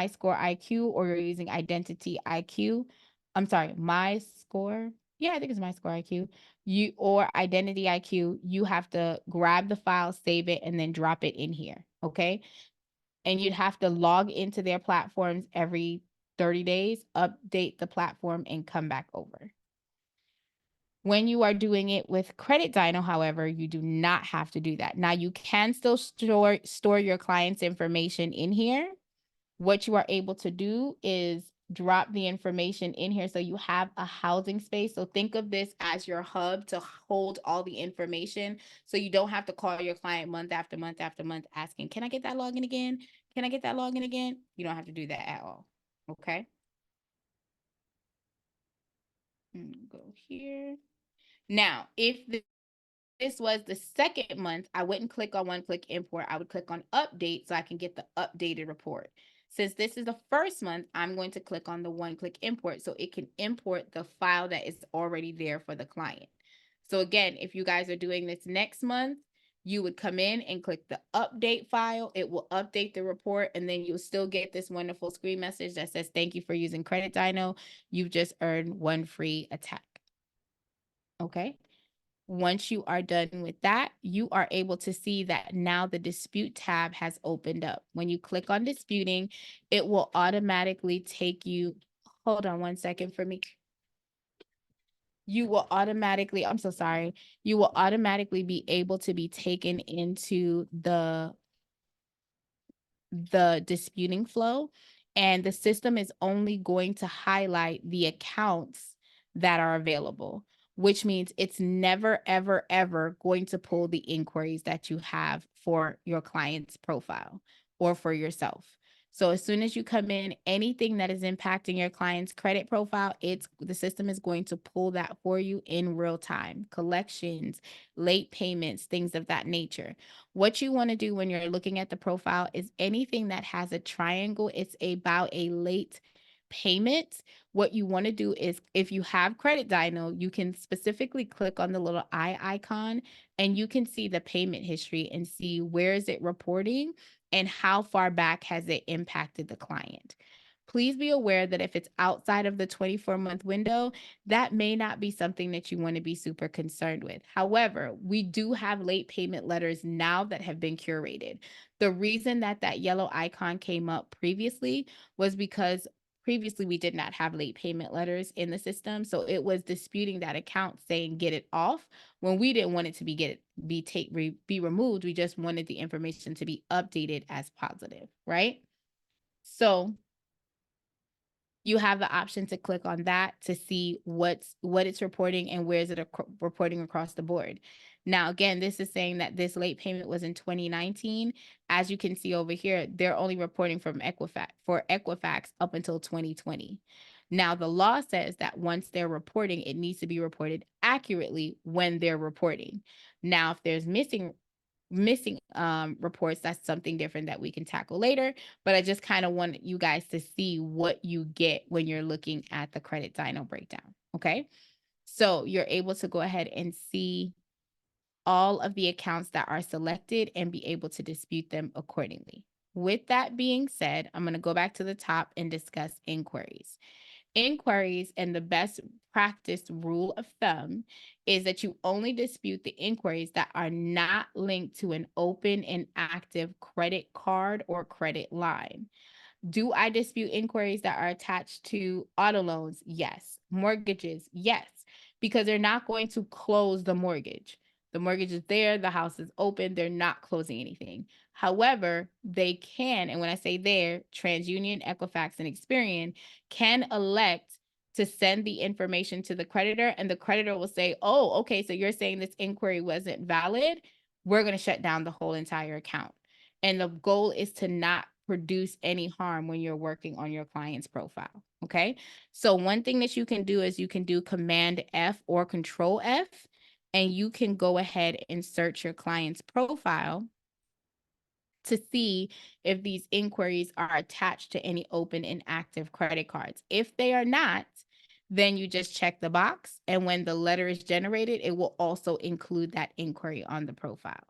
Score IQ or you're using Identity IQ, I'm sorry, My Score. Yeah, I think it's My Score IQ. Or Identity IQ, you have to grab the file, save it, and then drop it in here. Okay. And you'd have to log into their platforms every 30 days, update the platform, and come back over. When you are doing it with Credit Dyno, however, you do not have to do that. Now, you can still store your client's information in here. What you are able to do is drop the information in here so you have a housing space. So think of this as your hub to hold all the information so you don't have to call your client month after month after month asking, can I get that login again? Can I get that login again? You don't have to do that at all. Okay. Go here. Now, if this was the second month, I wouldn't click on one-click import. I would click on update so I can get the updated report. Since this is the first month, I'm going to click on the one-click import so it can import the file that is already there for the client. So again, if you guys are doing this next month, you would come in and click the update file. It will update the report, and then you'll still get this wonderful screen message that says, thank you for using Credit Dyno. You've just earned one free attack. Okay. Once you are done with that, you are able to see that now the dispute tab has opened up. When you click on disputing, it will automatically take you, hold on one second for me. You will automatically, I'm so sorry, you will automatically be able to be taken into the disputing flow, and the system is only going to highlight the accounts that are available, which means it's never, ever, ever going to pull the inquiries that you have for your client's profile or for yourself. So as soon as you come in, anything that is impacting your client's credit profile, the system is going to pull that for you in real time. Collections, late payments, things of that nature. What you want to do when you're looking at the profile is anything that has a triangle, it's about a late payment. What you want to do is, if you have Credit Dyno, you can specifically click on the little eye icon and you can see the payment history and see where is it reporting and how far back has it impacted the client. Please be aware that if it's outside of the 24-month window, that may not be something that you want to be super concerned with. However, we do have late payment letters now that have been curated. The reason that that yellow icon came up previously was because previously we did not have late payment letters in the system. So it was disputing that account saying get it off when we didn't want it to be removed. We just wanted the information to be updated as positive, right? So you have the option to click on that to see what it's reporting and where is it reporting across the board. Now, again, this is saying that this late payment was in 2019. As you can see over here, they're only reporting from Equifax up until 2020. Now, the law says that once they're reporting, it needs to be reported accurately when they're reporting. Now, if there's missing reports, that's something different that we can tackle later, but I just kind of want you guys to see what you get when you're looking at the Credit Dyno breakdown. Okay, so you're able to go ahead and see all of the accounts that are selected and be able to dispute them accordingly. With that being said, I'm going to go back to the top and discuss inquiries. Inquiries, and the best practice rule of thumb is that you only dispute the inquiries that are not linked to an open and active credit card or credit line. Do I dispute inquiries that are attached to auto loans? Yes. Mortgages? Yes, because they're not going to close the mortgage. The mortgage is there, the house is open, they're not closing anything. However, they can, and when I say there, TransUnion, Equifax, and Experian can elect to send the information to the creditor, and the creditor will say, oh, okay, so you're saying this inquiry wasn't valid. We're going to shut down the whole entire account. And the goal is to not produce any harm when you're working on your client's profile. Okay. So one thing that you can do is you can do Command F or Control F, and you can go ahead and search your client's profile to see if these inquiries are attached to any open and active credit cards. If they are not, then you just check the box. And when the letter is generated, it will also include that inquiry on the profile.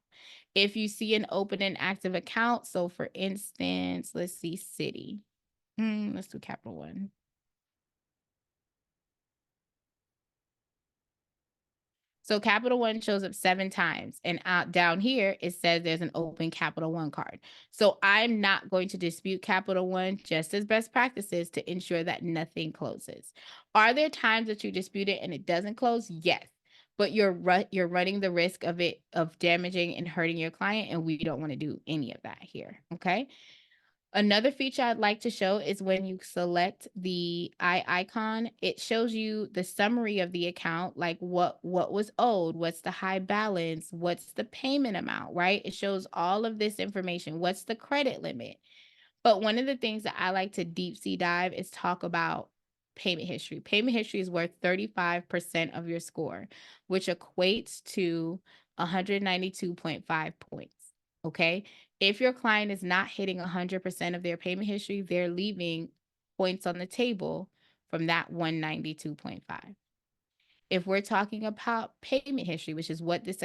If you see an open and active account, so for instance, let's see city. Let's do Capital One. So Capital One shows up 7 times, and down here it says there's an open Capital One card. So I'm not going to dispute Capital One, just as best practices, to ensure that nothing closes. Are there times that you dispute it and it doesn't close? Yes, but you're running the risk of damaging and hurting your client, and we don't want to do any of that here. Okay. Another feature I'd like to show is when you select the eye icon, it shows you the summary of the account, like what was owed, what's the high balance, what's the payment amount, right? It shows all of this information. What's the credit limit? But one of the things that I like to deep sea dive is talk about payment history. Payment history is worth 35% of your score, which equates to 192.5 points. Okay. If your client is not hitting 100% of their payment history, they're leaving points on the table from that 192.5. If we're talking about payment history, which is what this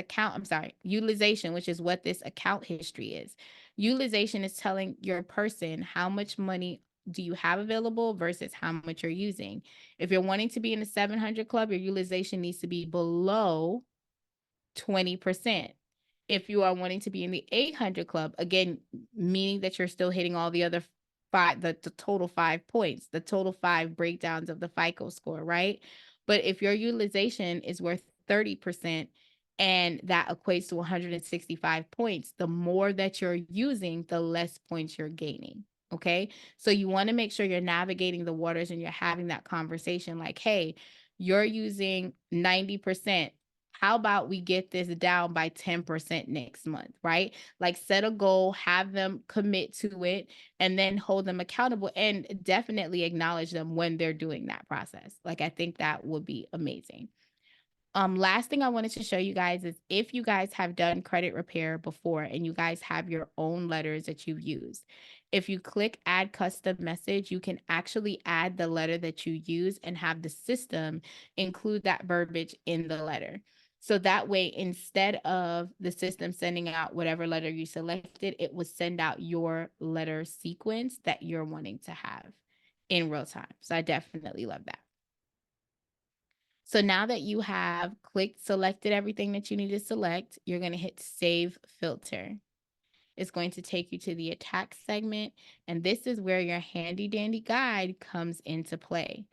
utilization, which is what this account history is. Utilization is telling your person how much money do you have available versus how much you're using. If you're wanting to be in the 700 club, your utilization needs to be below 20%. If you are wanting to be in the 800 club, again, meaning that you're still hitting all the other the total 5 points, the total 5 breakdowns of the FICO score, right? But if your utilization is worth 30% and that equates to 165 points, the more that you're using, the less points you're gaining. Okay. So you want to make sure you're navigating the waters and you're having that conversation like, hey, you're using 90%. How about we get this down by 10% next month, right? Like set a goal, have them commit to it, and then hold them accountable and definitely acknowledge them when they're doing that process. Like I think that would be amazing. Last thing I wanted to show you guys is if you guys have done credit repair before and you guys have your own letters that you've used, if you click add custom message, you can actually add the letter that you use and have the system include that verbiage in the letter. So that way, instead of the system sending out whatever letter you selected, it will send out your letter sequence that you're wanting to have in real time. So I definitely love that. So now that you have selected everything that you need to select, you're going to hit Save Filter. It's going to take you to the attack segment, and this is where your handy dandy guide comes into play.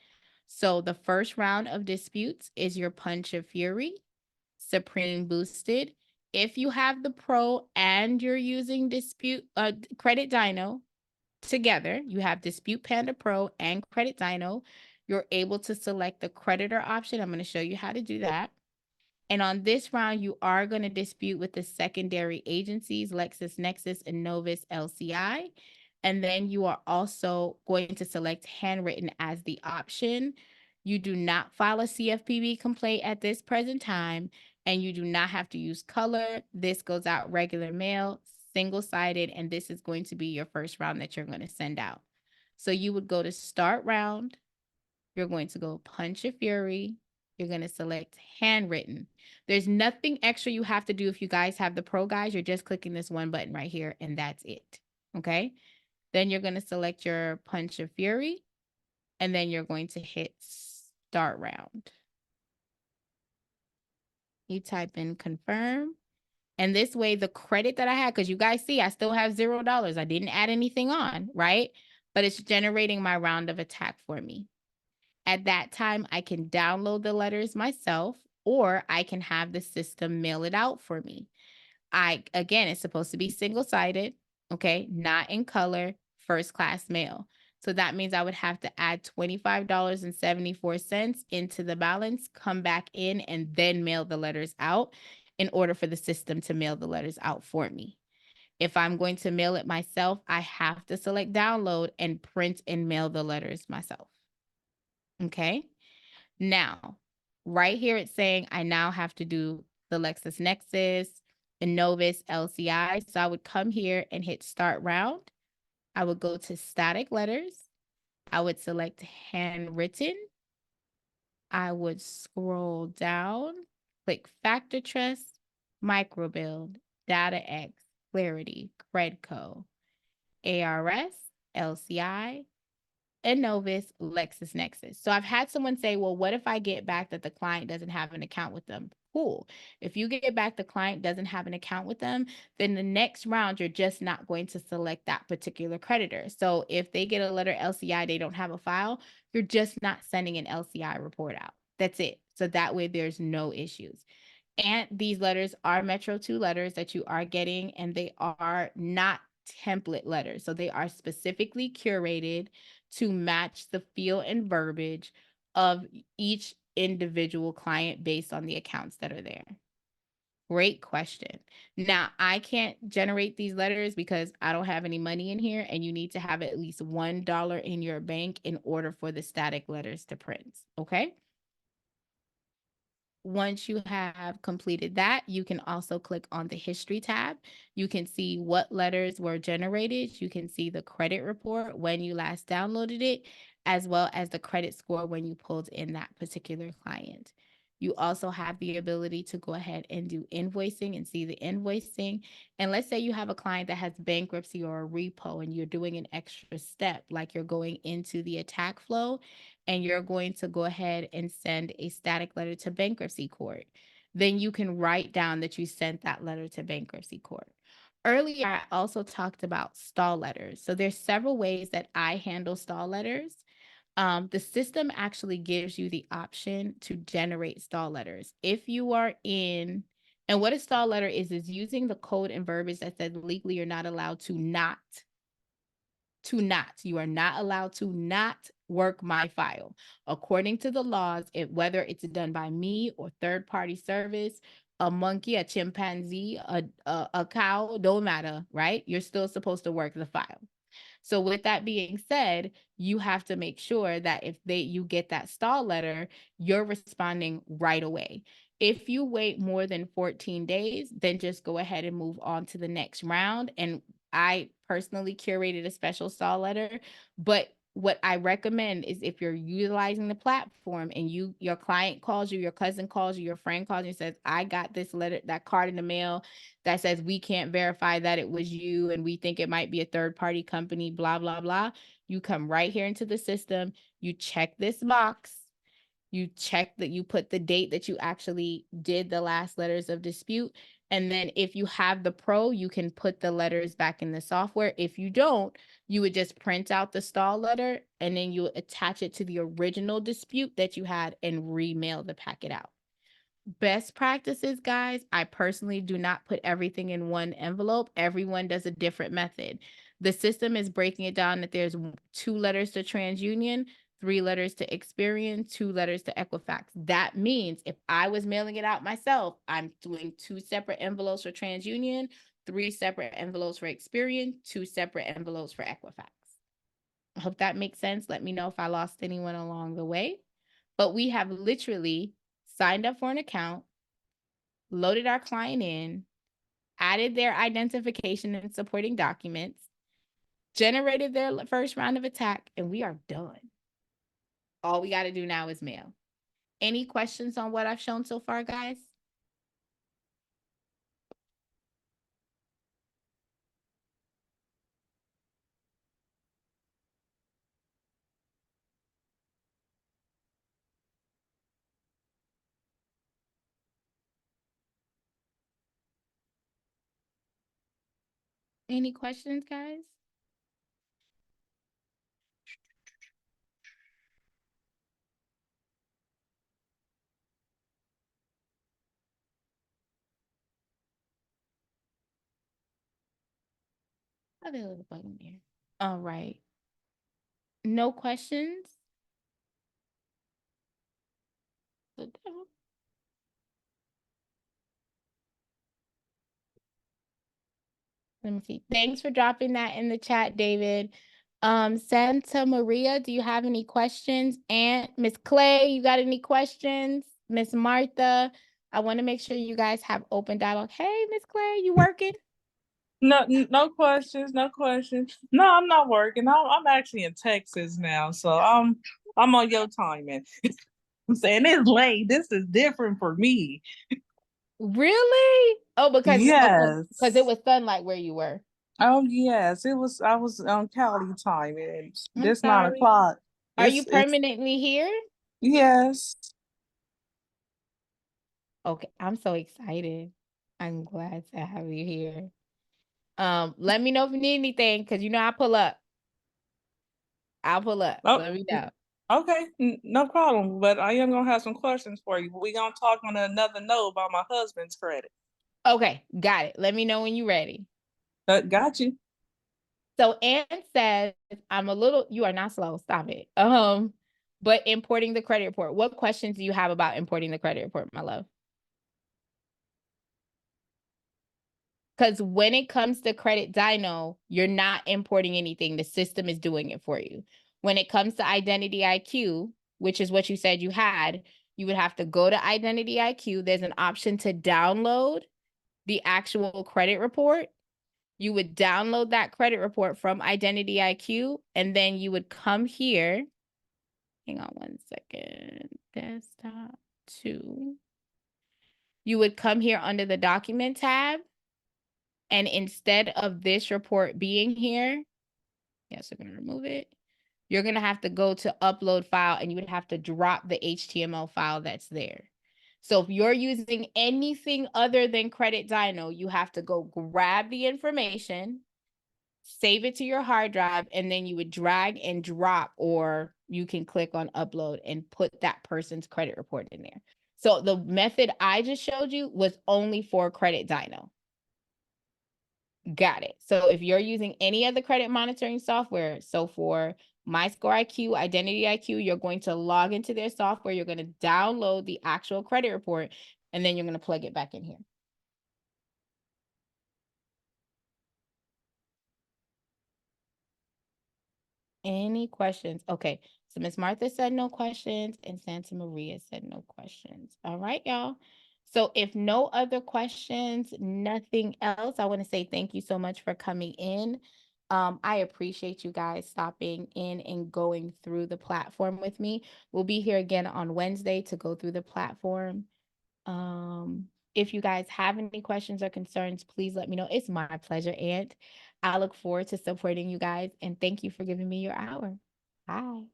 So the first round of disputes is your Punch of Fury, Supreme Boosted. If you have the Pro and you're using Credit Dino together, you have Dispute Panda Pro and Credit Dino, you're able to select the creditor option. I'm going to show you how to do that. And on this round, you are going to dispute with the secondary agencies, LexisNexis and Novus LCI. And then you are also going to select handwritten as the option. You do not file a CFPB complaint at this present time, and you do not have to use color. This goes out regular mail, single-sided, and this is going to be your first round that you're going to send out. So you would go to start round. You're going to go Punch of Fury. You're going to select handwritten. There's nothing extra you have to do if you guys have the Pro guys. You're just clicking this one button right here, and that's it. Okay. Then you're going to select your Punch of Fury, and then you're going to hit start round. You type in confirm. And this way, the credit that I had, because you guys see, I still have $0. I didn't add anything on, right? But it's generating my round of attack for me. At that time, I can download the letters myself, or I can have the system mail it out for me. Again, it's supposed to be single-sided, okay, not in color, first class mail. So that means I would have to add $25.74 into the balance, come back in, and then mail the letters out in order for the system to mail the letters out for me. If I'm going to mail it myself, I have to select download and print and mail the letters myself. Okay. Now, right here, it's saying I now have to do the LexisNexis, the Novus LCI. So I would come here and hit start round. I would go to static letters. I would select handwritten. I would scroll down, click Factor Trust, Microbuild, DataX, Clarity, Credco, ARS, LCI, Innovis, LexisNexis. So I've had someone say, well, what if I get back that the client doesn't have an account with them? Cool. If you get back the client doesn't have an account with them, then the next round, you're just not going to select that particular creditor. So if they get a letter LCI, they don't have a file, you're just not sending an LCI report out. That's it. So that way there's no issues. And these letters are Metro 2 letters that you are getting, and they are not template letters. So they are specifically curated to match the feel and verbiage of each individual client based on the accounts that are there. Great question. Now, I can't generate these letters because I don't have any money in here, and you need to have at least $1 in your bank in order for the static letters to print. Okay. Once you have completed that, you can also click on the history tab. You can see what letters were generated. You can see the credit report when you last downloaded it, as well as the credit score when you pulled in that particular client. You also have the ability to go ahead and do invoicing and see the invoicing. And let's say you have a client that has bankruptcy or a repo and you're doing an extra step, like you're going into the attack flow and you're going to go ahead and send a static letter to bankruptcy court. Then you can write down that you sent that letter to bankruptcy court. Earlier, I also talked about stall letters. So there's several ways that I handle stall letters. The system actually gives you the option to generate stall letters. If you are in, and what a stall letter is using the code and verbiage that says legally you're not allowed to not, you are not allowed to not work my file. According to the laws, whether it's done by me or third party service, a monkey, a chimpanzee, a cow, don't matter, right? You're still supposed to work the file. So with that being said, you have to make sure that if you get that stall letter, you're responding right away. If you wait more than 14 days, then just go ahead and move on to the next round. And I personally curated a special stall letter, but what I recommend is if you're utilizing the platform and your client calls you, your cousin calls you, your friend calls you and says, I got this letter, that card in the mail that says we can't verify that it was you and we think it might be a third party company, blah, blah, blah. You come right here into the system, you check this box, you check that you put the date that you actually did the last letters of dispute. And then if you have the pro, you can put the letters back in the software. If you don't, you would just print out the stall letter and then you attach it to the original dispute that you had and remail the packet out. Best practices, guys, I personally do not put everything in one envelope. Everyone does a different method. The system is breaking it down that there's 2 letters to TransUnion, 3 letters to Experian, 2 letters to Equifax. That means if I was mailing it out myself, I'm doing 2 separate envelopes for TransUnion, 3 separate envelopes for Experian, 2 separate envelopes for Equifax. I hope that makes sense. Let me know if I lost anyone along the way. But we have literally signed up for an account, loaded our client in, added their identification and supporting documents, generated their first round of attack, and we are done. All we got to do now is mail. Any questions on what I've shown so far, guys? Any questions, guys? Oh, there's a little button here. All right. No questions? Let me see. Thanks for dropping that in the chat, David. Santa Maria, do you have any questions? And Miss Clay, you got any questions? Miss Martha, I want to make sure you guys have open dialogue. Hey, Miss Clay, you working? No questions, no questions. No, I'm not working. I'm actually in Texas now, so I'm on your timing. I'm saying it's late. This is different for me. Really? Oh, because Yes. it was sunlight where you were. Oh yes, it was. I was on Cali time, and I'm this 9 sorry. o'clock. Are you It's permanently here? yes. Okay, I'm so excited. I'm glad to have you here. Let me know if you need anything, because you know I pull up. I'll pull up. Oh, Let me know. okay, no problem. But I am gonna have some questions for you. We gonna talk on another note about my husband's credit. Okay, got it. Let me know when you're ready. Got you. So Ann says, you are not slow. Stop it. But importing the credit report. What questions do you have about importing the credit report, my love? Because when it comes to Credit Dyno, you're not importing anything. The system is doing it for you. When it comes to Identity IQ, which is what you said you had, you would have to go to Identity IQ. There's an option to download the actual credit report. You would download that credit report from Identity IQ, and then you would come here. Hang on one second. Desktop 2. You would come here under the document tab. And instead of this report being here, yes, we're going to remove it. You're going to have to go to upload file, and you would have to drop the HTML file that's there. So if you're using anything other than Credit Dyno, you have to go grab the information, save it to your hard drive, and then you would drag and drop, or you can click on upload and put that person's credit report in there. So the method I just showed you was only for Credit Dyno. Got it. So if you're using any of the credit monitoring software, so for MyScore IQ, Identity IQ, you're going to log into their software, you're going to download the actual credit report, and then you're going to plug it back in here. Any questions? Okay, so Miss Martha said no questions, and Santa Maria said no questions. All right, y'all. So if no other questions, nothing else, I want to say thank you so much for coming in. I appreciate you guys stopping in and going through the platform with me. We'll be here again on Wednesday to go through the platform. If you guys have any questions or concerns, please let me know. It's my pleasure, and I look forward to supporting you guys. And thank you for giving me your hour. Bye.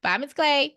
Bye, Ms. Clay.